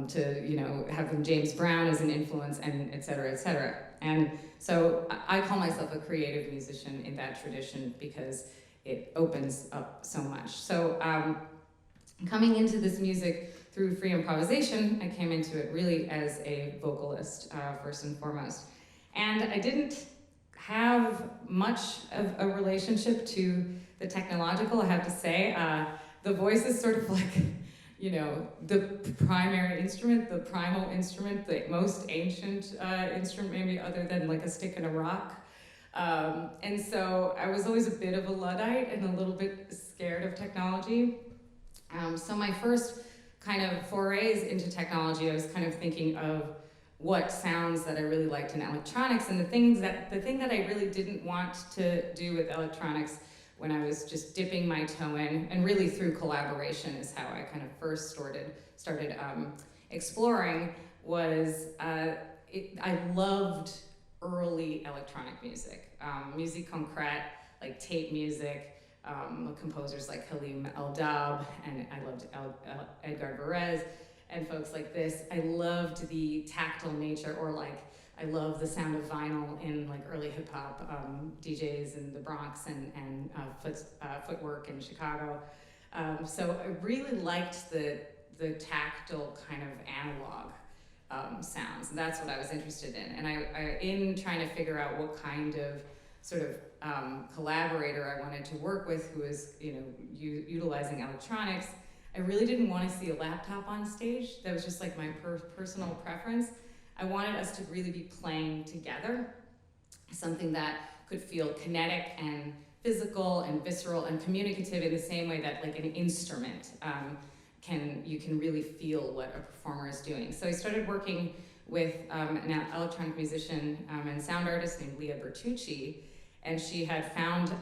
to, you know, having James Brown as an influence, and et cetera, et cetera. And so I call myself a creative musician in that tradition because it opens up so much. So coming into this music through free improvisation, I came into it really as a vocalist, first and foremost. And I didn't have much of a relationship to the technological, I have to say. The voice is sort of like, you know, the primary instrument, the primal instrument, the most ancient instrument, maybe other than like a stick and a rock. And so I was always a bit of a Luddite and a little bit scared of technology. So my first kind of forays into technology, I was kind of thinking of what sounds that I really liked in electronics, and the thing that I really didn't want to do with electronics when I was just dipping my toe in, and really through collaboration is how I kind of first started exploring, was I loved early electronic music, musique concrète, like tape music, composers like Halim Eldab, and I loved Edgar Varese, and folks like this. I loved the tactile nature, or like, I love the sound of vinyl in like early hip hop DJs in the Bronx and Footwork in Chicago. So I really liked the tactile kind of analog sounds. And that's what I was interested in. And I in trying to figure out what kind of sort of collaborator I wanted to work with who was, you know, utilizing electronics, I really didn't want to see a laptop on stage. That was just like my personal preference. I wanted us to really be playing together, something that could feel kinetic and physical and visceral and communicative in the same way that like an instrument you can really feel what a performer is doing. So I started working with an electronic musician and sound artist named Leah Bertucci, and she had found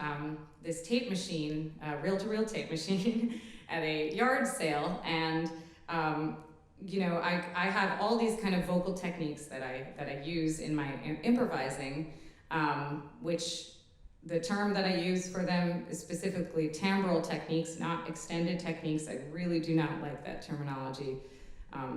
this tape machine, reel-to-reel tape machine, at a yard sale, and you know, I have all these kind of vocal techniques that I use in my improvising, which the term that I use for them is specifically timbral techniques, not extended techniques. I really do not like that terminology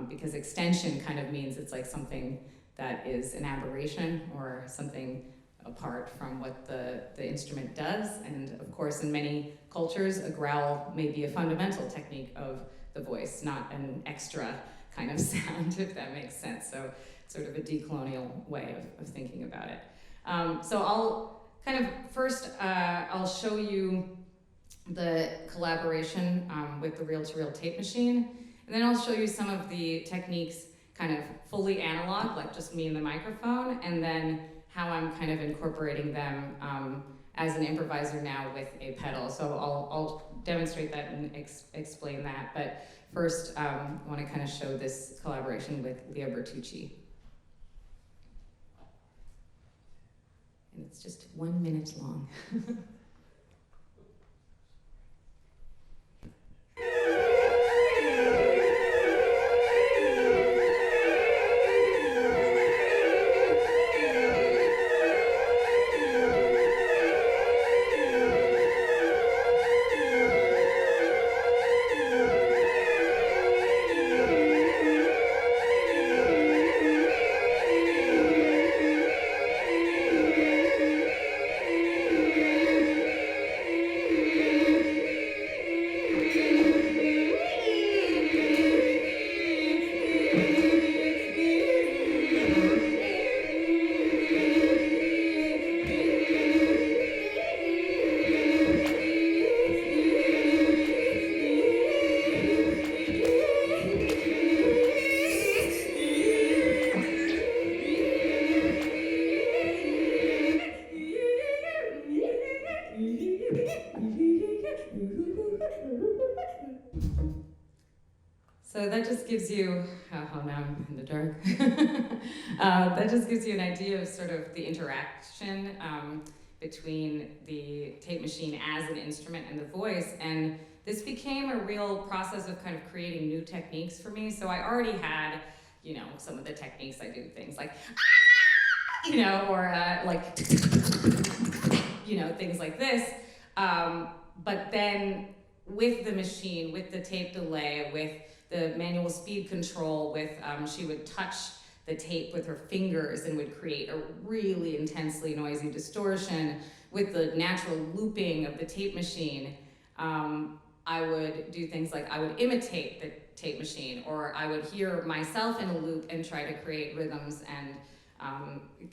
because extension kind of means it's like something that is an aberration or something apart from what the instrument does. And of course, in many cultures, a growl may be a fundamental technique of the voice, not an extra kind of sound, if that makes sense. So sort of a decolonial way of thinking about it. So I'll kind of first, I'll show you the collaboration with the reel-to-reel tape machine, and then I'll show you some of the techniques kind of fully analog, like just me and the microphone, and then how I'm kind of incorporating them as an improviser now with a pedal. So I'll demonstrate that and explain that. But first, I want to kind of show this collaboration with Leah Bertucci. And it's just 1 minute long. So that just gives you, oh now I'm in the dark. That just gives you an idea of sort of the interaction between the tape machine as an instrument and the voice. And this became a real process of kind of creating new techniques for me. So I already had, you know, some of the techniques. I do things like, you know, or like, you know, things like this. But then with the machine, with the tape delay, with the manual speed control, with she would touch the tape with her fingers and would create a really intensely noisy distortion with the natural looping of the tape machine. I would do things like I would imitate the tape machine, or I would hear myself in a loop and try to create rhythms and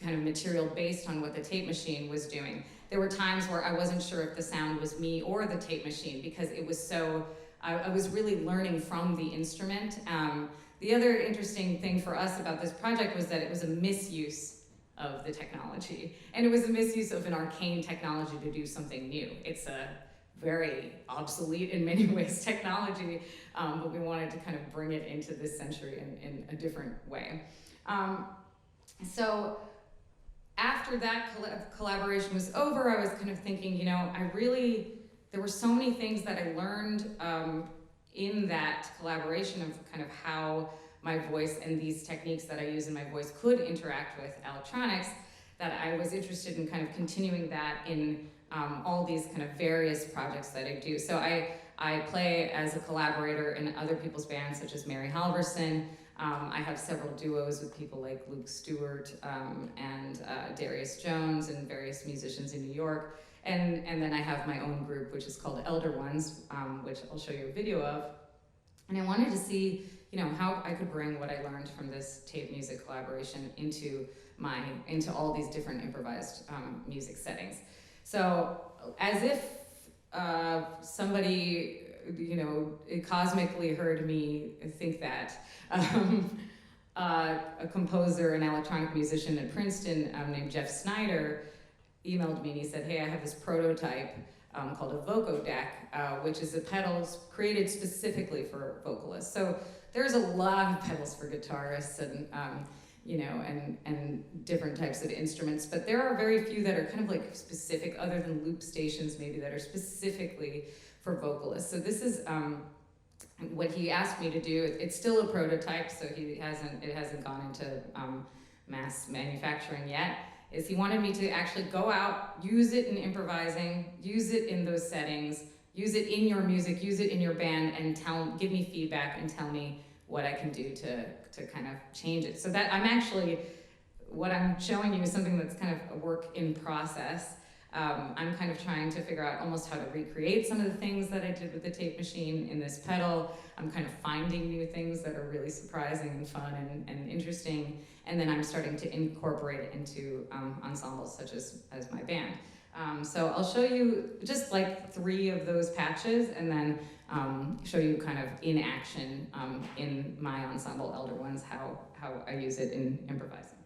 kind of material based on what the tape machine was doing. There were times where I wasn't sure if the sound was me or the tape machine because it was so, I was really learning from the instrument. The other interesting thing for us about this project was that it was a misuse of the technology. And it was a misuse of an arcane technology to do something new. It's a very obsolete in many ways technology, but we wanted to kind of bring it into this century in a different way. So after that collaboration was over, I was kind of thinking, you know, there were so many things that I learned in that collaboration of kind of how my voice and these techniques that I use in my voice could interact with electronics, that I was interested in kind of continuing that in all these kind of various projects that I do. So I play as a collaborator in other people's bands, such as Mary Halverson. I have several duos with people like Luke Stewart and Darius Jones and various musicians in New York. And then I have my own group, which is called Elder Ones, which I'll show you a video of. And I wanted to see, you know, how I could bring what I learned from this tape music collaboration into all these different improvised music settings. So as if somebody, you know, cosmically heard me think that, a composer, an electronic musician at Princeton named Jeff Snyder emailed me and he said, hey, I have this prototype called a voco deck, which is a pedals created specifically for vocalists. So there's a lot of pedals for guitarists and you know, and different types of instruments, but there are very few that are kind of like specific, other than loop stations maybe, that are specifically for vocalists. So this is what he asked me to do. It's still a prototype, so it hasn't gone into mass manufacturing yet. Is he wanted me to actually go out, use it in improvising, use it in those settings, use it in your music, use it in your band, and give me feedback and tell me what I can do to kind of change it. So that what I'm showing you is something that's kind of a work in process. I'm kind of trying to figure out almost how to recreate some of the things that I did with the tape machine in this pedal. I'm kind of finding new things that are really surprising and fun and interesting. And then I'm starting to incorporate it into ensembles such as my band. So I'll show you just like 3 of those patches and then show you kind of in action in my ensemble, Elder Ones, how I use it in improvising.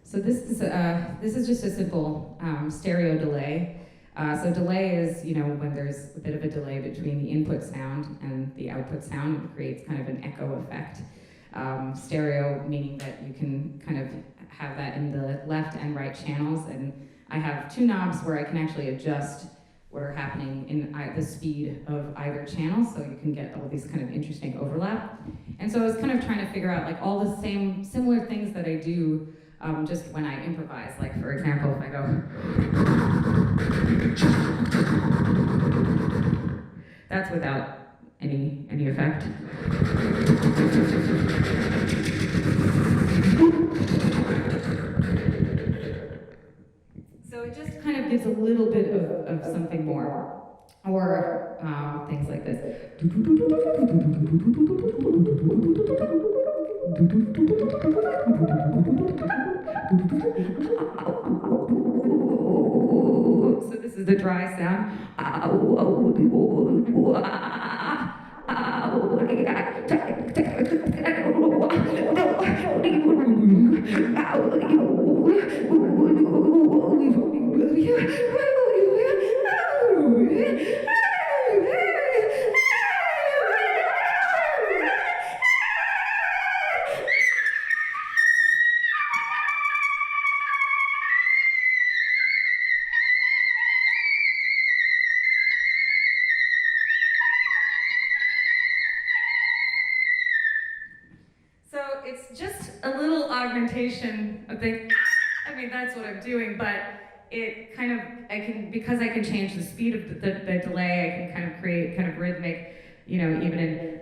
So this is just a simple stereo delay. So delay is, you know, when there's a bit of a delay between the input sound and the output sound, it creates kind of an echo effect. Stereo meaning that you can kind of have that in the left and right channels, and I have 2 knobs where I can actually adjust what are happening in the speed of either channel, so you can get all these kind of interesting overlap. And so I was kind of trying to figure out like all the similar things that I do just when I improvise. Like for example, if I go, that's without any effect. So it just kind of gives a little bit of something more. Or things like this. So this is the dry sound. It's just a little augmentation of the, I mean, that's what I'm doing, but it kind of, because I can change the speed of the delay, I can kind of create kind of rhythmic, you know, even in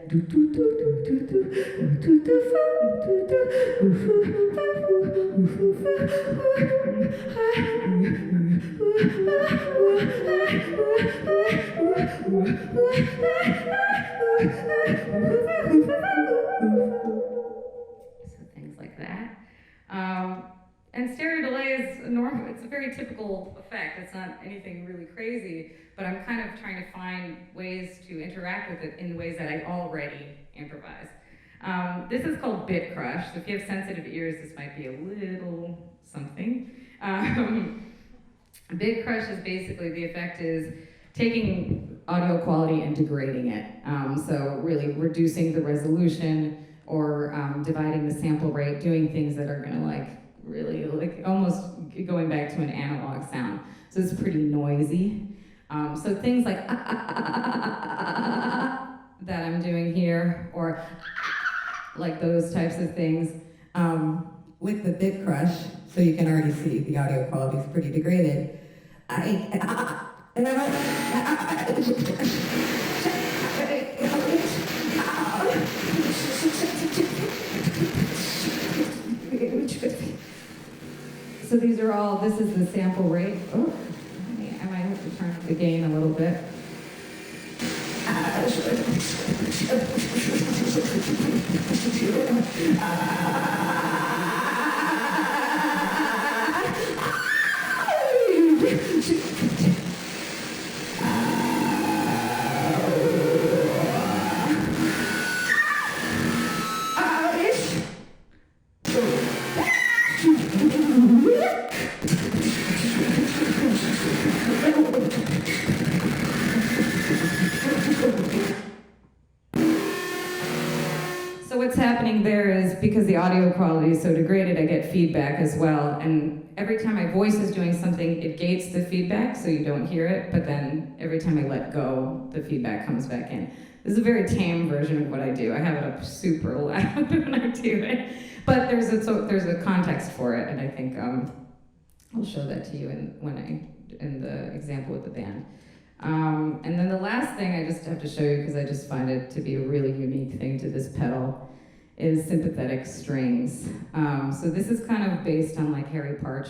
so things like that. And stereo delay is normal. It's a very typical effect. It's not anything really crazy, but I'm kind of trying to find ways to interact with it in ways that I already improvise. This is called bit crush. So if you have sensitive ears, this might be a little something. Bit crush is basically, the effect is taking audio quality and degrading it. So really reducing the resolution or dividing the sample rate, doing things that are gonna like really like almost going back to an analog sound. So it's pretty noisy. So things like that I'm doing here, or like those types of things. With the bit crush, so you can already see the audio quality is pretty degraded. So these are all, this is the sample rate. Oh, I might have to turn up the gain a little bit. So what's happening there is, because the audio quality is so degraded, I get feedback as well. And every time my voice is doing something, it gates the feedback so you don't hear it, but then every time I let go, the feedback comes back in. This is a very tame version of what I do. I have it up super loud when I do it. But there's a context for it, and I think I'll show that to you in the example with the band. And then the last thing I just have to show you, because I just find it to be a really unique thing to this pedal, is sympathetic strings. So this is kind of based on like Harry Parch.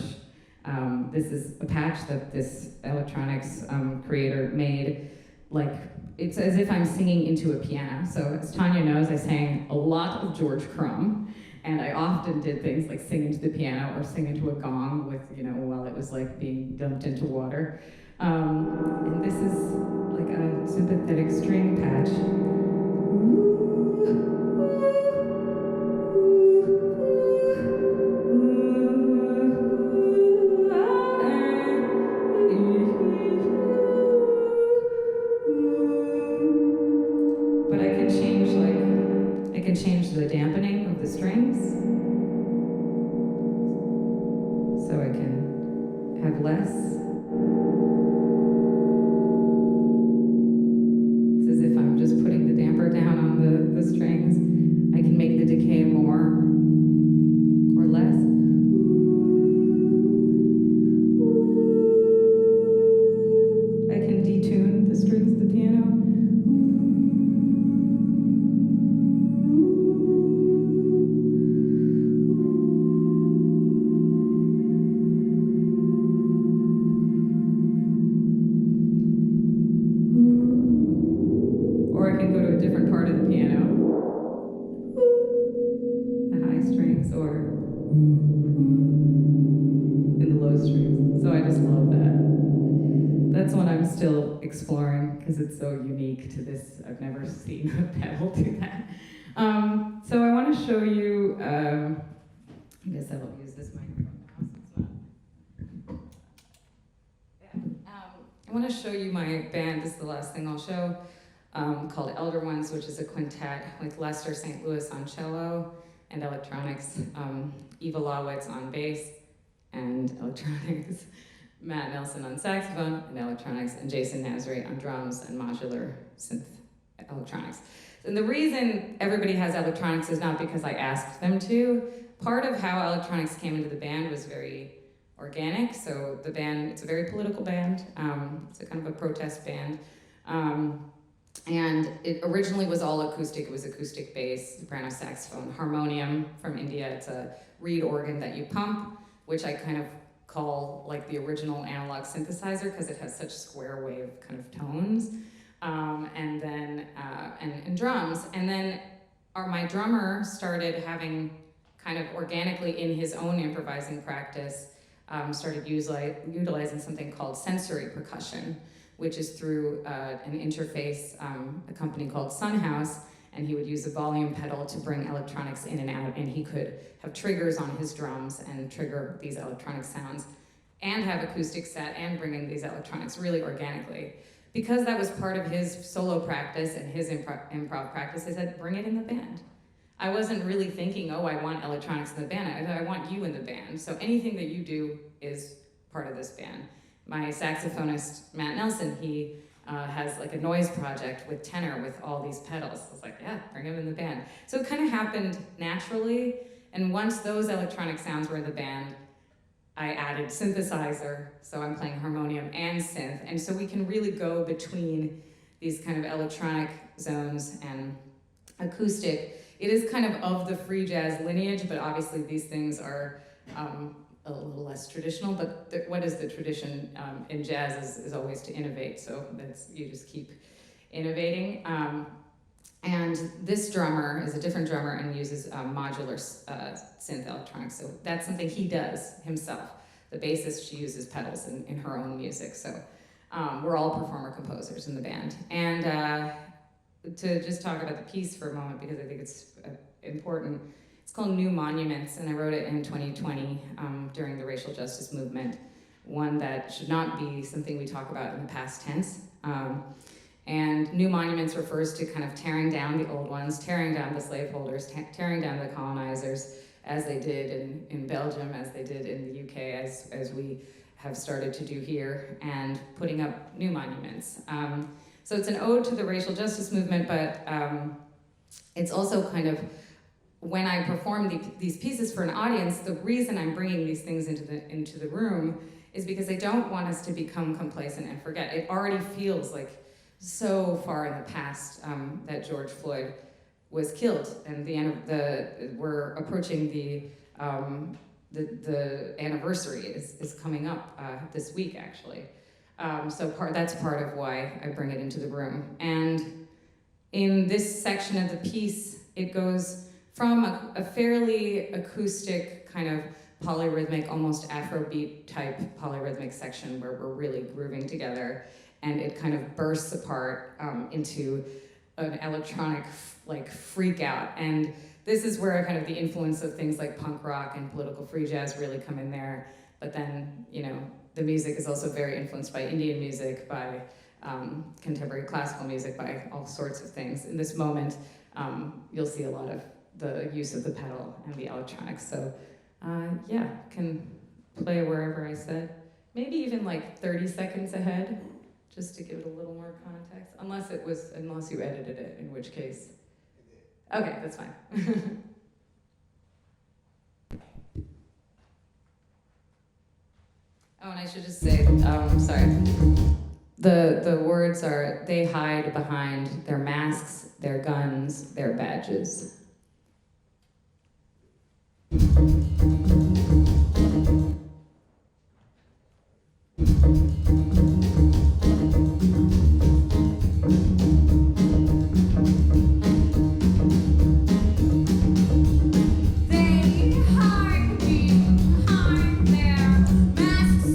This is a patch that this electronics creator made. Like, it's as if I'm singing into a piano. So as Tania knows, I sang a lot of George Crumb, and I often did things like sing into the piano or sing into a gong with, you know, while it was like being dumped into water. And this is like a sympathetic string patch. But I can change the dampening of the strings. So I can have less. Just putting the damper down on the strings. I can make the decay more or less. I can detune the strings of the piano. Or I can go to a different part of the piano, the high strings, or in the low strings. So I just love that. That's one I'm still exploring because it's so unique to this. I've never seen a pedal do that. So I want to show you, I guess I will use this microphone now since I want to show you my band. This is the last thing I'll show. Called Elder Ones, which is a quintet with Lester St. Louis on cello and electronics, Eva Lawitz on bass and electronics, Matt Nelson on saxophone and electronics, and Jason Nasri on drums and modular synth electronics. And the reason everybody has electronics is not because I asked them to. Part of how electronics came into the band was very organic. So the band, it's a very political band. It's a kind of a protest band. And it originally was all acoustic. It was acoustic bass, soprano saxophone, harmonium from India. It's a reed organ that you pump, which I kind of call like the original analog synthesizer because it has such square wave kind of tones. And then and drums. And then my drummer started having kind of organically in his own improvising practice, started utilizing something called sensory percussion, which is through an interface, a company called Sunhouse, and he would use a volume pedal to bring electronics in and out, and he could have triggers on his drums and trigger these electronic sounds, and have acoustic set and bring in these electronics really organically. Because that was part of his solo practice and his improv practice, I said, bring it in the band. I wasn't really thinking, oh, I want electronics in the band. I want you in the band. So anything that you do is part of this band. My saxophonist, Matt Nelson, he has like a noise project with tenor with all these pedals. I was like, yeah, bring him in the band. So it kind of happened naturally. And once those electronic sounds were in the band, I added synthesizer, so I'm playing harmonium and synth. And so we can really go between these kind of electronic zones and acoustic. It is kind of the free jazz lineage, but obviously these things are a little less traditional, but what is the tradition in jazz is always to innovate, so you just keep innovating. And this drummer is a different drummer and uses modular synth electronics, so that's something he does himself. The bassist, she uses pedals in her own music, so we're all performer-composers in the band. And to just talk about the piece for a moment, because I think it's important, it's called New Monuments, and I wrote it in 2020 during the racial justice movement, one that should not be something we talk about in the past tense. And New Monuments refers to kind of tearing down the old ones, tearing down the slaveholders, tearing down the colonizers, as they did in Belgium, as they did in the UK, as we have started to do here, and putting up new monuments. So it's an ode to the racial justice movement, but it's also kind of, when I perform these pieces for an audience, the reason I'm bringing these things into the room is because I don't want us to become complacent and forget. It already feels like so far in the past that George Floyd was killed, and we're approaching the anniversary is coming up this week, actually. So that's part of why I bring it into the room. And in this section of the piece, it goes from a fairly acoustic kind of polyrhythmic, almost Afrobeat type polyrhythmic section where we're really grooving together, and it kind of bursts apart into an electronic like freak out. And this is where kind of the influence of things like punk rock and political free jazz really come in there. But then, the music is also very influenced by Indian music, by contemporary classical music, by all sorts of things. In this moment, you'll see a lot of the use of the pedal and the electronics. So can play wherever I said. Maybe even like 30 seconds ahead, just to give it a little more context. Unless you edited it, in which case. Okay, that's fine. Oh, and I should just say, sorry. The words are, they hide behind their masks, their guns, their badges. They hide behind their masks.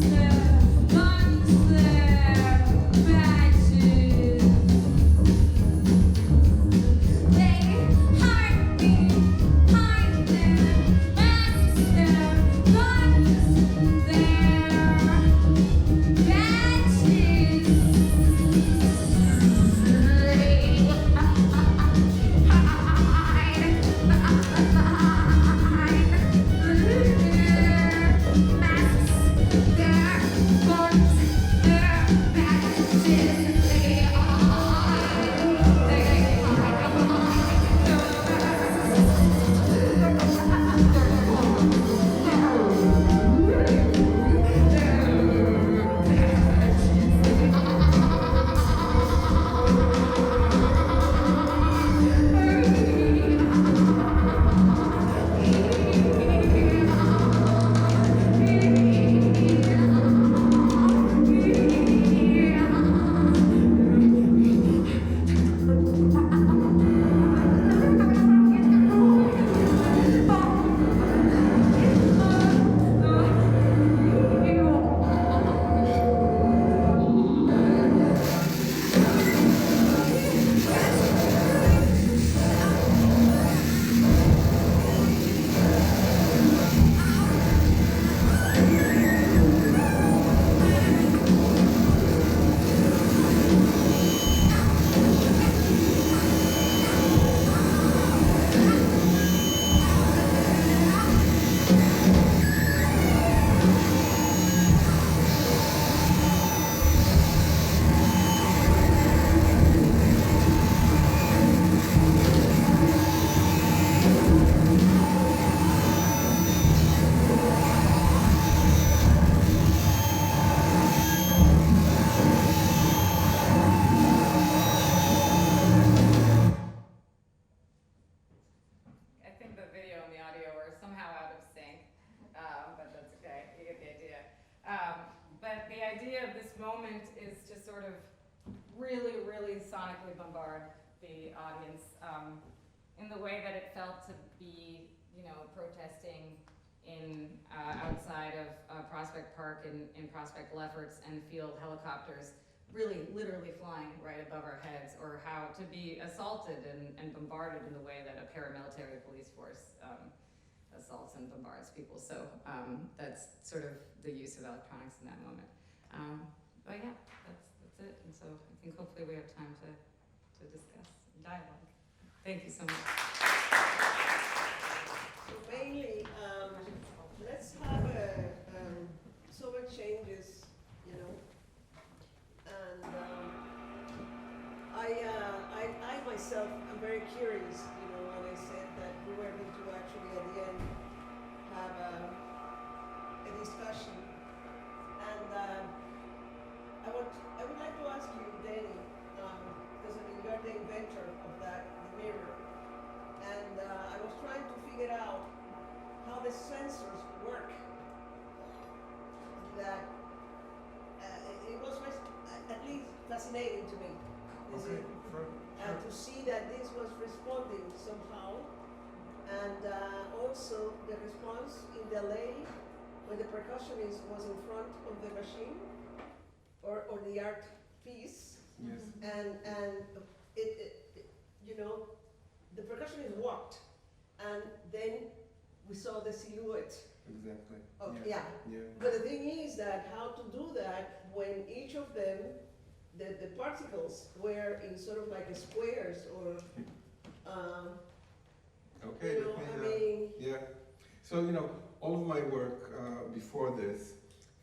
idea of this moment is to sort of really, really sonically bombard the audience in the way that it felt to be, protesting in outside of Prospect Park in Prospect Lefferts and feel helicopters really literally flying right above our heads, or how to be assaulted and bombarded in the way that a paramilitary police force assaults and bombards people. So that's sort of the use of electronics in that moment. But yeah, that's it. And so I think hopefully we have time to discuss dialogue. Thank you so much. So mainly, let's have so much changes, and I myself am very curious, when I said that we were going to actually at the end have a discussion, and I would like to ask you, Danny, because you are the inventor of that, the mirror, and I was trying to figure out how the sensors work. That it was at least fascinating to me. Okay, sure. To see that this was responding somehow, and also the response in delay when the percussionist was in front of the machine or the art piece. Yes. And the percussionist walked, and then we saw the silhouette. Exactly. Oh, Yeah. But the thing is that how to do that when each of them, the particles were in sort of like squares or, Okay. Yeah. So, all of my work before this,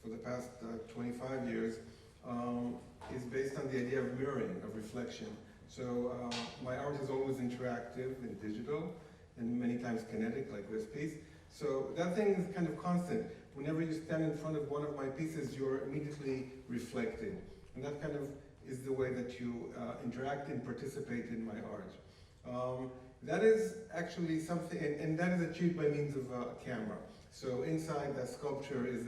for the past 25 years, is based on the idea of mirroring, of reflection. So my art is always interactive and digital, and many times kinetic, like this piece. So that thing is kind of constant. Whenever you stand in front of one of my pieces, you're immediately reflected. And that kind of is the way that you interact and participate in my art. That is actually something, and that is achieved by means of a camera. So inside that sculpture is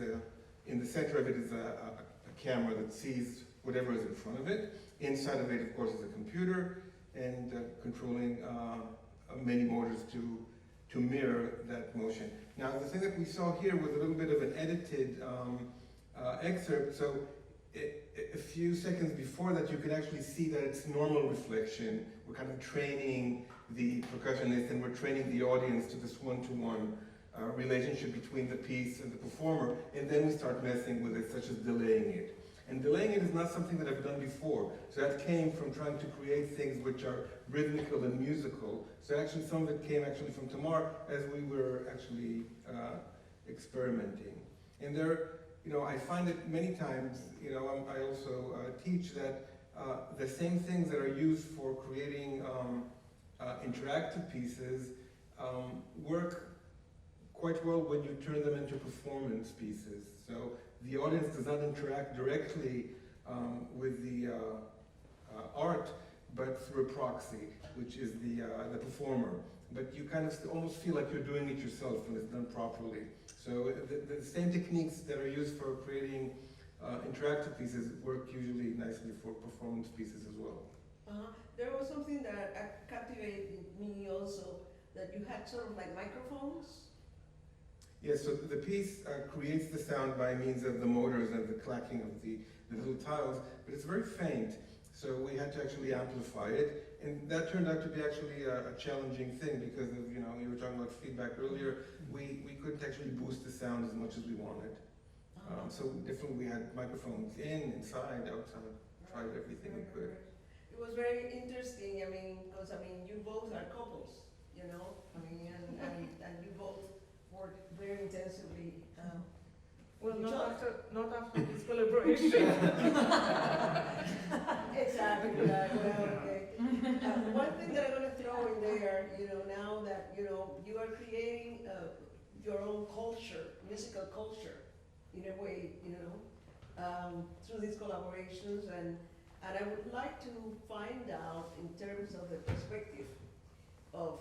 in the center of it is a camera that sees whatever is in front of it. Inside of it, of course, is a computer and controlling many motors to mirror that motion. Now, the thing that we saw here was a little bit of an edited excerpt. So a few seconds before that, you can actually see that it's normal reflection. We're kind of training the percussionist, and we're training the audience to this one-to-one relationship between the piece and the performer, and then we start messing with it, such as delaying it. And delaying it is not something that I've done before. So that came from trying to create things which are rhythmical and musical. So actually some of it came actually from Tamar as we were actually experimenting. And there, I find it many times, I also teach that the same things that are used for creating interactive pieces work quite well when you turn them into performance pieces. So the audience does not interact directly with the art, but through a proxy, which is the performer. But you kind of almost feel like you're doing it yourself when it's done properly. So the same techniques that are used for creating interactive pieces work usually nicely for performance pieces as well. There was something that captivated me also, that you had sort of like microphones. Yes, so the piece creates the sound by means of the motors and the clacking of the little tiles, but it's very faint, so we had to actually amplify it, and that turned out to be actually a challenging thing because of, you were talking about feedback earlier, we couldn't actually boost the sound as much as we wanted. So definitely we had microphones inside, outside, tried everything we could. It was very interesting, because you both are couples, and you both work very intensively. Well, not after this collaboration. Exactly. Well, okay. One thing that I'm going to throw in there, now that you are creating your own culture, musical culture, in a way, through these collaborations, and I would like to find out in terms of the perspective of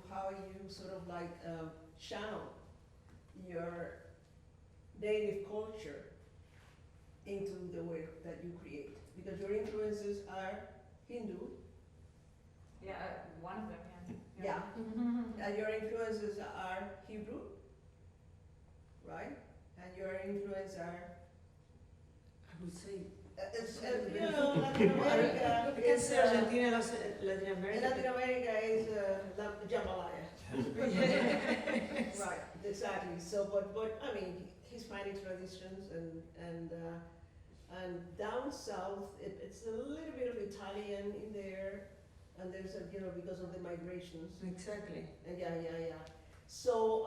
how you sort of like channel your native culture into the work that you create? Because your influences are Hindu, Yeah, one of them, yeah, and your influences are Hebrew, right? And your influences are, I would say, you know, Latin America. we can is, say Argentina, Latin America. Latin America is jambalaya. Right, exactly. So, but I mean, Hispanic traditions and down south, it's a little bit of Italian in there, and there's a, you know, because of the migrations. Exactly. Yeah. So,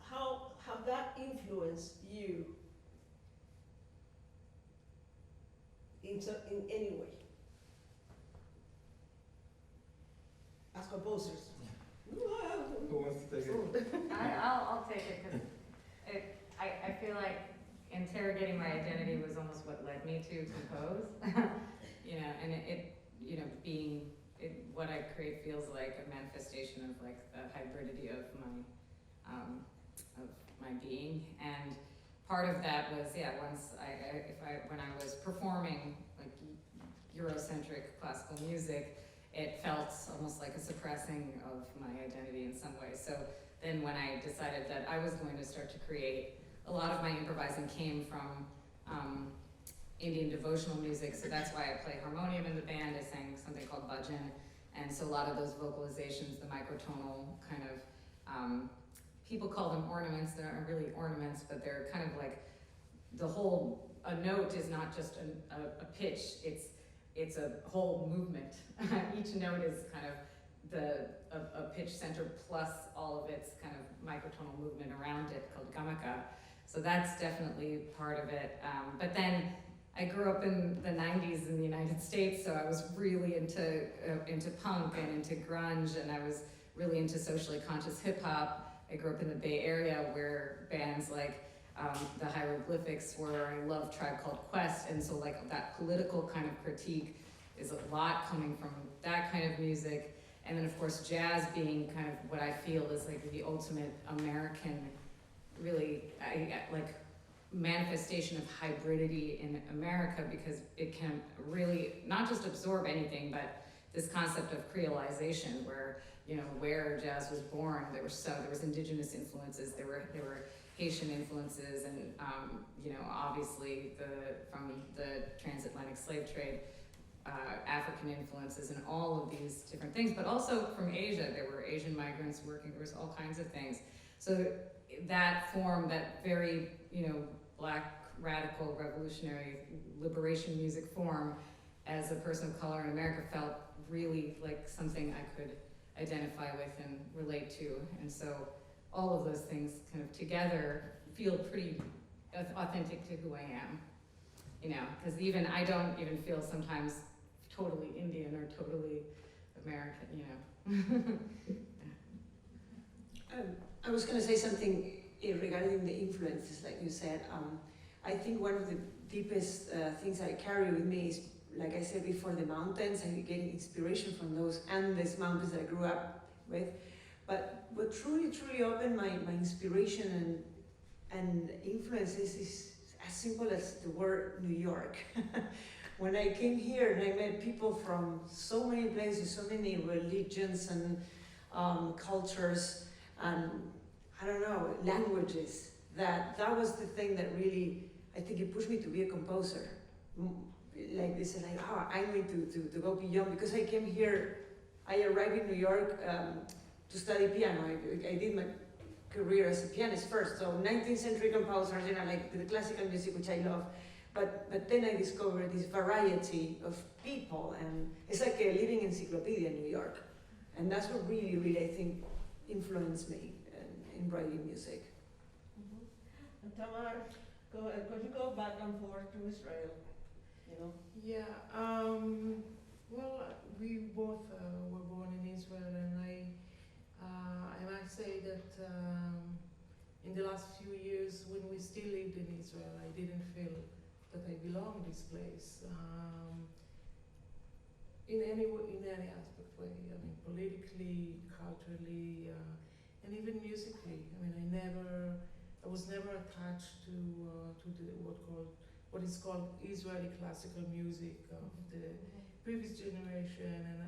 how that influenced you in any way as composers? Who wants to take it? I'll take it because I feel like interrogating my identity was almost what led me to compose. You know, and it you know, being what I create feels like a manifestation of like the hybridity of my being. And part of that was, once when I was performing like Eurocentric classical music, it felt almost like a suppressing of my identity in some way. So then when I decided that I was going to start to create, a lot of my improvising came from Indian devotional music, so that's why I play harmonium in the band. I sang something called bhajan, and so a lot of those vocalizations, the microtonal kind of, people call them ornaments, they're not really ornaments, but they're kind of like, a note is not just a pitch, it's a whole movement. Each note is kind of a pitch center plus all of its kind of microtonal movement around it called gamaka. So that's definitely part of it. But then I grew up in the 90s in the United States, so I was really into punk and into grunge, and I was really into socially conscious hip hop. I grew up in the Bay Area where bands like the Hieroglyphics were, I love Tribe Called Quest, and so like that political kind of critique is a lot coming from that kind of music. And then of course jazz being kind of what I feel is like the ultimate American, really like manifestation of hybridity in America, because it can really not just absorb anything, but this concept of creolization where, you know, where jazz was born, there was indigenous influences, there were Haitian influences, and you know, obviously from the transatlantic slave trade, African influences, and all of these different things, but also from Asia. There were Asian migrants working, there was all kinds of things. So that form, that very, you know, black, radical, revolutionary, liberation music form, as a person of color in America, felt really like something I could identify with and relate to. And so all of those things kind of together feel pretty authentic to who I am, you know, because I don't even feel sometimes totally Indian or totally American, you know. I was going to say something regarding the influences, like you said. I think one of the deepest things I carry with me is, like I said before, the mountains. I get inspiration from those Andes mountains that I grew up with. But what truly opened my inspiration and influences is as simple as the word New York. When I came here and I met people from so many places, so many religions and cultures, and I don't know, languages, that was the thing that really, I think it pushed me to be a composer. Like this, like, I need to go beyond, because I came here, I arrived in New York to study piano. I did my career as a pianist first, so 19th century composers, you know, like the classical music, which I love. But then I discovered this variety of people, and it's like a living encyclopedia in New York. And that's what really, really, I think, influenced me in writing music. Mm-hmm. And Tamar, could you go back and forth to Israel? You know? Yeah. Well, we both were born in Israel, and I might say that in the last few years, when we still lived in Israel, I didn't feel that I belonged this place in any aspect way. I mean, politically, culturally, and even musically. I mean, I I was never attached to what is called Israeli classical music of the previous generation, and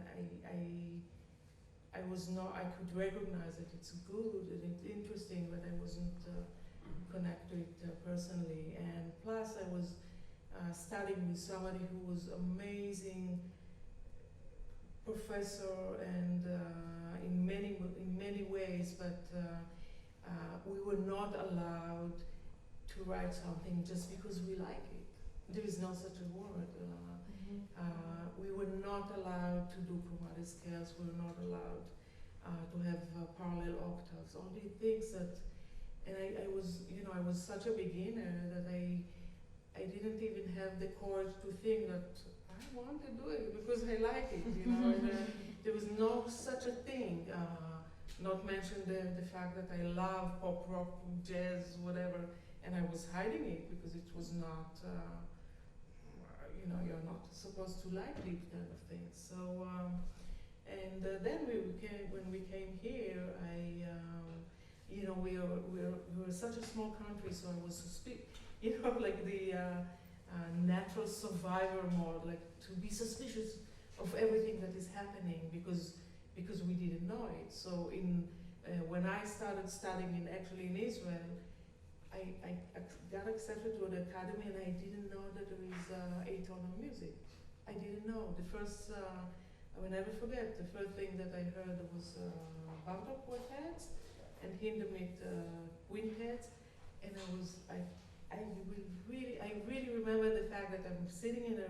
I could recognize that it's good and it's interesting, but I wasn't connected personally. And plus, I was studying with somebody who was amazing professor, and in many ways, but we were not allowed to write something just because we like it. There is no such a word. We were not allowed to do chromatic scales. We were not allowed to have parallel octaves. All these things that, and I was such a beginner that I didn't even have the courage to think that I want to do it because I like it. And, there was no such a thing. Not mention the fact that I love pop, rock, jazz, whatever, and I was hiding it because it was not. You're not supposed to like these kind of things. So, and then when we came here, we were such a small country, so I was like the natural survivor mode, like to be suspicious of everything that is happening because we didn't know it. So when I started studying in Israel, I got accepted to the academy, and I didn't know that there is atonal music. I didn't know. The first, I will never forget, the first thing that I heard was Bartok quartets and Hindemith quintets, and I really remember the fact that I'm sitting in the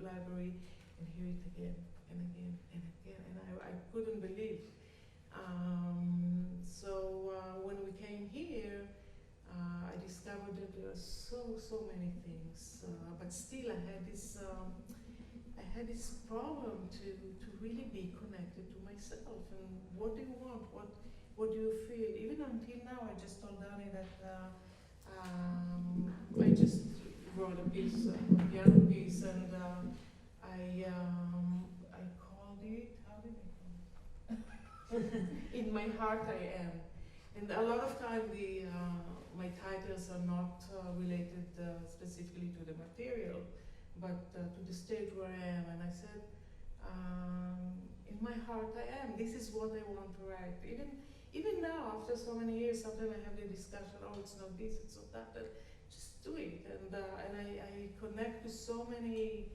library and hear it again and again and again, and I couldn't believe. So when we came here, I discovered that there are so many things, but still I had this problem to really be connected to myself. And what do you want? What do you feel? Even until now, I just told Dani that I just wrote a piece, a piano piece, and I called it. How did I call it? In my heart, I am. And a lot of time my titles are not related specifically to the material, but to the stage where I am. And I said, in my heart I am. This is what I want to write. Even now, after so many years, sometimes I have the discussion, oh, it's not this, it's not that, but just do it. And I connect to so many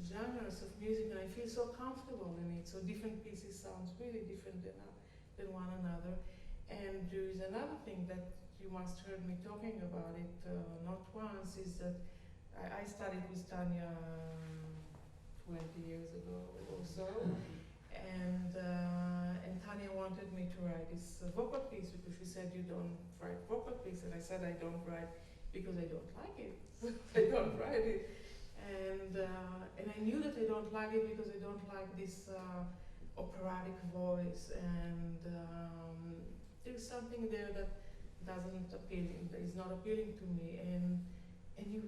genres of music, and I feel so comfortable in it. So different pieces sounds really different than one another. And there is another thing that you must heard me talking about it not once, is that I studied with Tania 20 years ago or so, and Tania wanted me to write this vocal piece because she said, you don't write vocal piece, and I said I don't write because I don't like it. I don't write it, and I knew that I don't like it because I don't like this operatic voice, and there's something there that doesn't appeal, that is not appealing to me, and you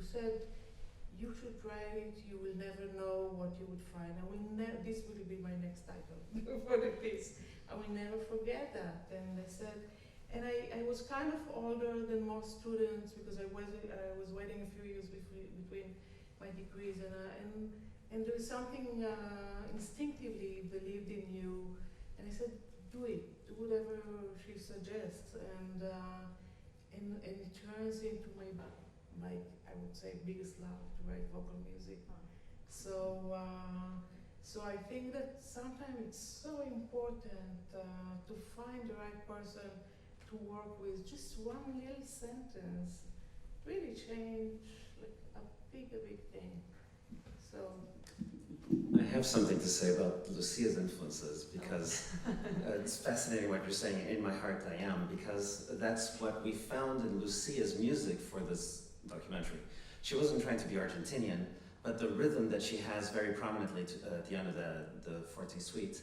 said you should write it, you will never know what you would find. This will be my next title for the piece. I will never forget that. And I said, and I was kind of older than most students because I was waiting a few years between my degrees, and there was something instinctively believed in you, and I said, do it, do whatever she suggests, and it turns into my I would say biggest love to write vocal music. So I think that sometimes it's so important to find the right person to work with. Just one little sentence really change like a big thing. So. I have something to say about Lucia's influences because it's fascinating what you're saying, in my heart I am, because that's what we found in Lucia's music for this documentary. She wasn't trying to be Argentinian, but the rhythm that she has very prominently at the end of the Forte Suite,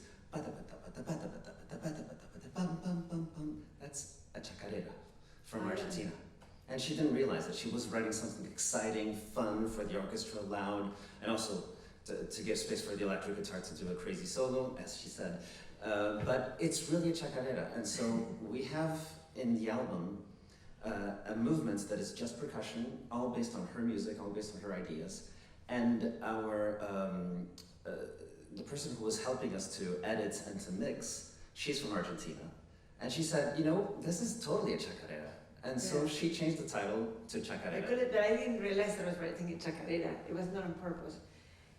that's a chacarera from Argentina. And she didn't realize that she was writing something exciting, fun for the orchestra, loud, and also to give space for the electric guitar to do a crazy solo, as she said. But it's really a chacarera, and so we have in the album a movement that is just percussion, all based on her music, all based on her ideas. And our the person who was helping us to edit and to mix, she's from Argentina. And she said, you know, this is totally a chacarera. And so she changed the title to Chacarera. But I didn't realize that I was writing a chacarera. It was not on purpose.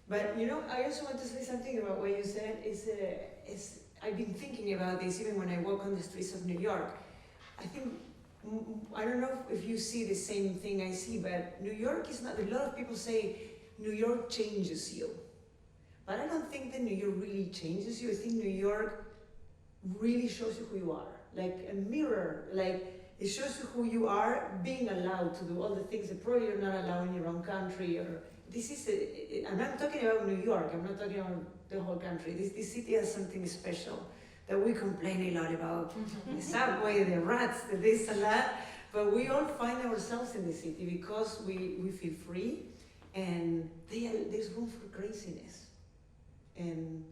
But you know, I also want to say something about what you said. Is I've been thinking about this even when I walk on the streets of New York. I think, I don't know if you see the same thing I see, but New York is not, a lot of people say New York changes you. But I don't think that New York really changes you. I think New York really shows you who you are. Like a mirror, like it shows you who you are, being allowed to do all the things that probably you're not allowed in your own country. Or this is, and I'm talking about New York, I'm not talking about the whole country. This city has something special that we complain a lot about. The subway, the rats, the this and that. But we all find ourselves in the city because we feel free, and there's room for craziness. And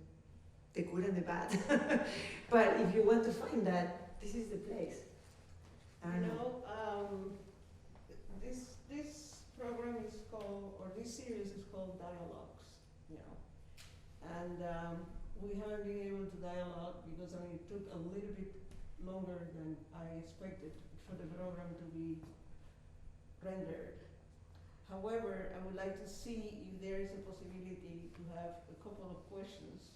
the good and the bad. But if you want to find that, this is the place. I don't know. This program is called, or this series is called Dialogues, you know. And we haven't been able to dialogue because it took a little bit longer than I expected for the program to be rendered. However, I would like to see if there is a possibility to have a couple of questions,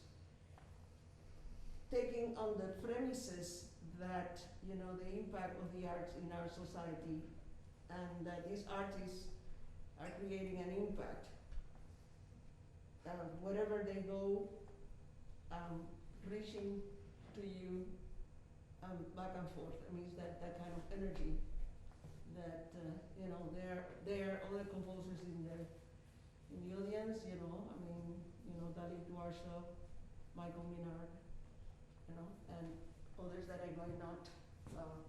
taking on the premises that, you know, the impact of the arts in our society, and that these artists are creating an impact. Wherever they go, reaching to you back and forth. I mean, that kind of energy that, you know, there are other composers in the audience, you know, I mean, you know, Dalit Duarsho, Michael Minard, you know, and others that I might not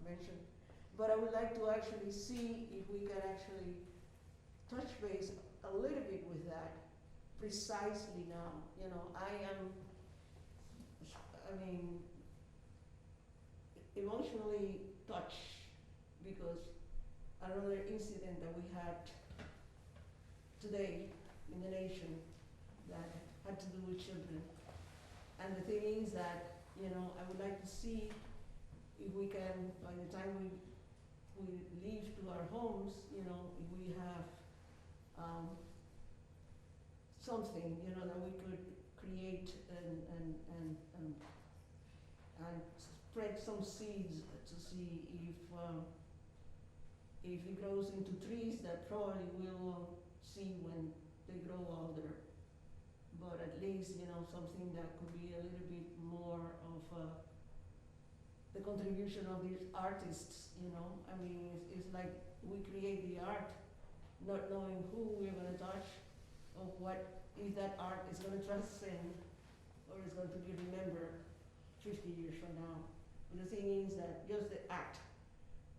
mention. But I would like to actually see if we can actually touch base a little bit with that precisely now. You know, emotionally touched because another incident that we had today in the nation that had to do with children. And the thing is that, you know, I would like to see if we can, by the time we leave to our homes, you know, if we have something, you know, that we could create and spread some seeds to see if it grows into trees that probably we'll see when they grow older. But at least, you know, something that could be a little bit more of the contribution of these artists, you know. I mean, it's like we create the art, not knowing who we're gonna touch, or what, if that art is gonna transcend, or is going to be remembered 50 years from now. But the thing is that just the act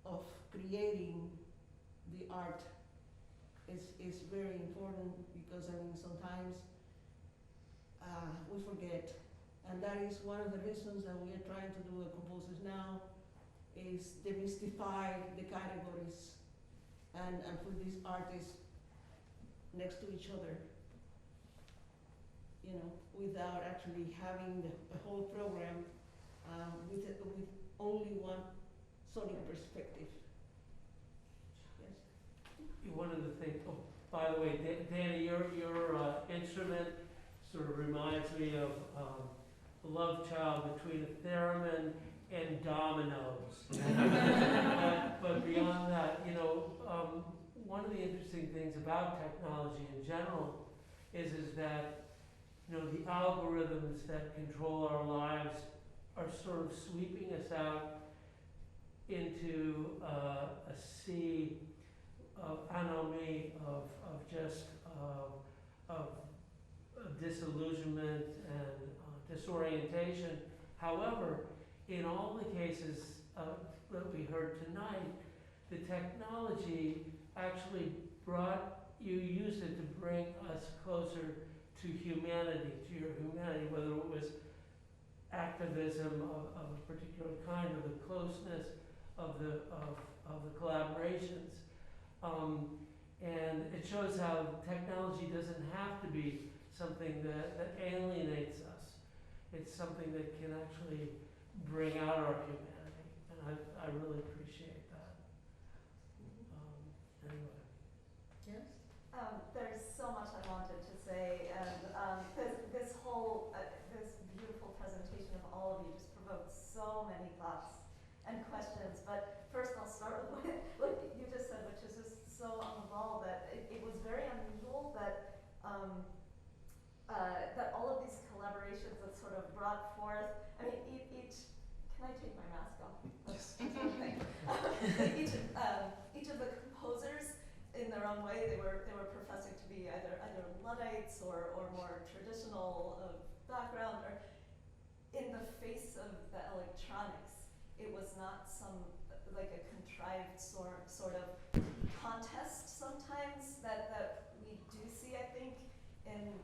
of creating the art is very important, because I mean, sometimes we forget. And that is one of the reasons that we are trying to do at Composers Now, is demystify the categories and put these artists next to each other, you know, without actually having the whole program with only one sonic perspective. Yes? One of the things, oh, by the way, Danny, your instrument sort of reminds me of a love child between a theremin and dominoes. but beyond that, you know, one of the interesting things about technology in general is that, you know, the algorithms that control our lives are sort of sweeping us out into a sea of anomie, of just of disillusionment and disorientation. However, in all the cases that we heard tonight, the technology actually used it to bring us closer to humanity, to your humanity, whether it was activism of a particular kind, or the closeness of the collaborations. And it shows how technology doesn't have to be something that alienates us. It's something that can actually bring out our humanity, and I really appreciate that. Anyway. Yes? There's so much I wanted to say, and this whole, this beautiful presentation of all of you just provoked so many thoughts and questions. But first I'll start with what you just said, which is just so on the ball, that it was very unusual that that all of these collaborations that sort of brought forth, I mean, each, can I take my mask off? Yes. That's one thing. Each of the composers, in their own way, they were professing to be either Luddites or more traditional background, or in the face of the electronics, it was not some like a contrived sort of contest sometimes that we do see, I think, in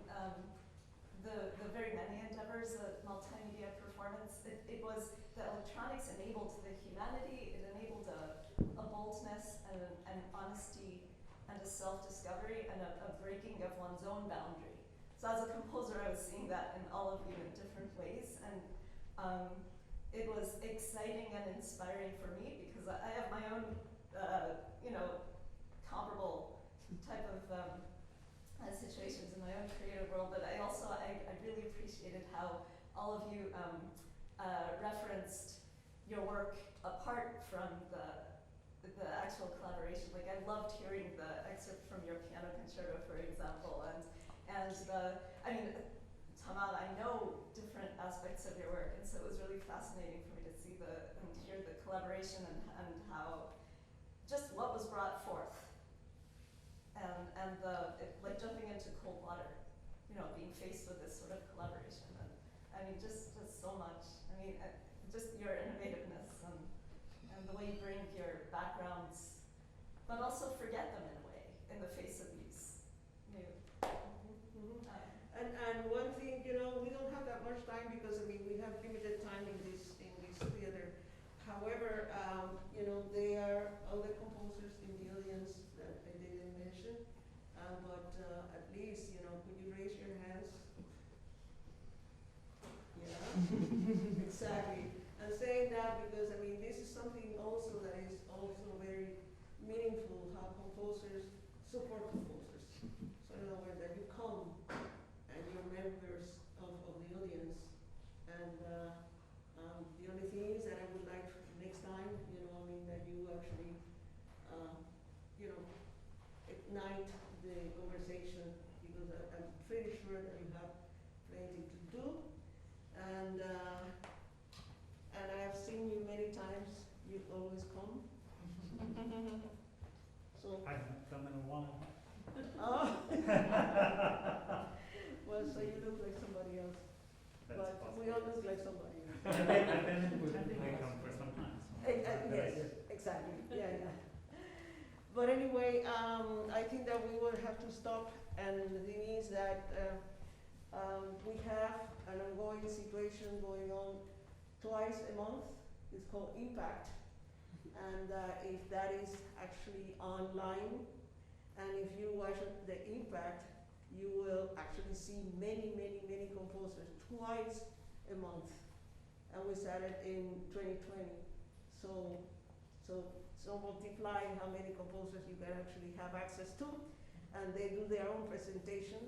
the very many endeavors of multimedia performance. It was the electronics enabled the humanity, it enabled a boldness and an honesty and a self-discovery and a breaking of one's own boundary. So as a composer, I was seeing that in all of you in different ways, and it was exciting and inspiring for me because I have my own, comparable type of situations in my own creative world, but I really appreciated how all of you referenced your work apart from the actual collaboration. Like, I loved hearing the excerpt from your piano concerto, for example, and Tamar, I know different aspects of your work, and so it was really fascinating for me to see and hear the collaboration and how just what was brought forth, and like jumping into cold water, being faced with this sort of collaboration, and I mean just so much. I mean, just your innovativeness and the way you bring your backgrounds, but also forget them in a way in the face of these new. And one thing, we don't have that much time because we have limited time in this theater. However, they are other composers in the audience that I didn't mention. But at least, could you raise your hands? Yeah, exactly. I'm saying that because this is something also that is also very meaningful. How composers support composers. So in other words, that you come and you're members of the audience. And the only thing is that I would like next time, that you actually, ignite the conversation, because I'm pretty sure that you have plenty to do. And I have seen you many times. You always come. So I haven't come in a while. Oh. Well, so you look like somebody else. That's But possible. we all look like somebody else. I've been with come for some time. So Yes, exactly. Yeah. But anyway, I think that we will have to stop. And the thing is that we have an ongoing situation going on twice a month. It's called Impact. And if that is actually online, and if you watch the Impact, you will actually see many composers twice a month. And we started in 2020. So multiply how many composers you can actually have access to. And they do their own presentation,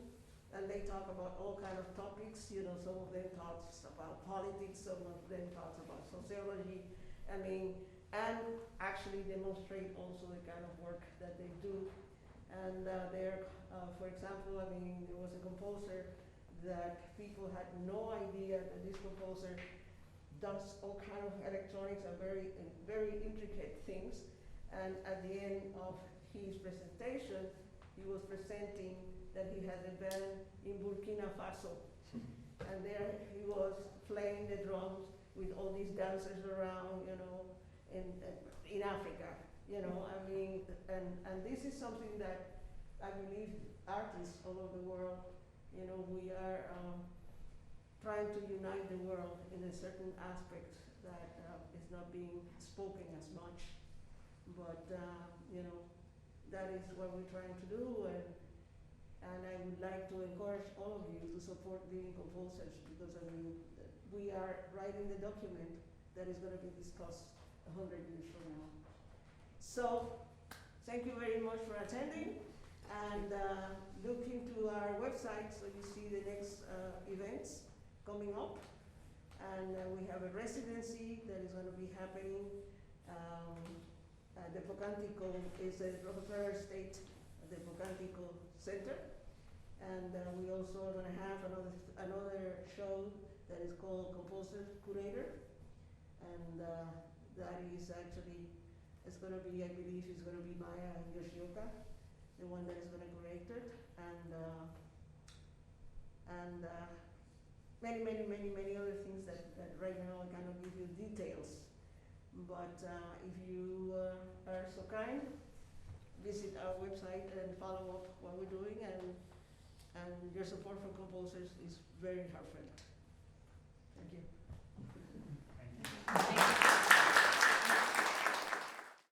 and they talk about all kind of topics. Some of them talks about politics, some of them talks about sociology. And actually demonstrate also the kind of work that they do. And for example, there was a composer that people had no idea that this composer does all kind of electronics and very intricate things. And at the end of his presentation, he was presenting that he had a band in Burkina Faso. And there he was playing the drums with all these dancers around, in Africa, and this is something that I believe artists all over the world, we are trying to unite the world in a certain aspect that is not being spoken as much. But, you know, that is what we're trying to do, and I would like to encourage all of you to support being composers, because I mean, we are writing the document that is going to be discussed 100 years from now. So, thank you very much for attending, and look into our website so you see the next events coming up. And we have a residency that is going to be happening. The Pocantico is the Rockefeller Estate, the Pocantico Center. And we also are going to have another show that is called Composer Curator. And that is actually, it's going to be, I believe, it's going to be Maya Yoshioka, the one that is going to curate it. And many other things that right now I cannot give you details. But if you are so kind, visit our website and follow up what we're doing, and your support for composers is very heartfelt. Thank you. Thank you.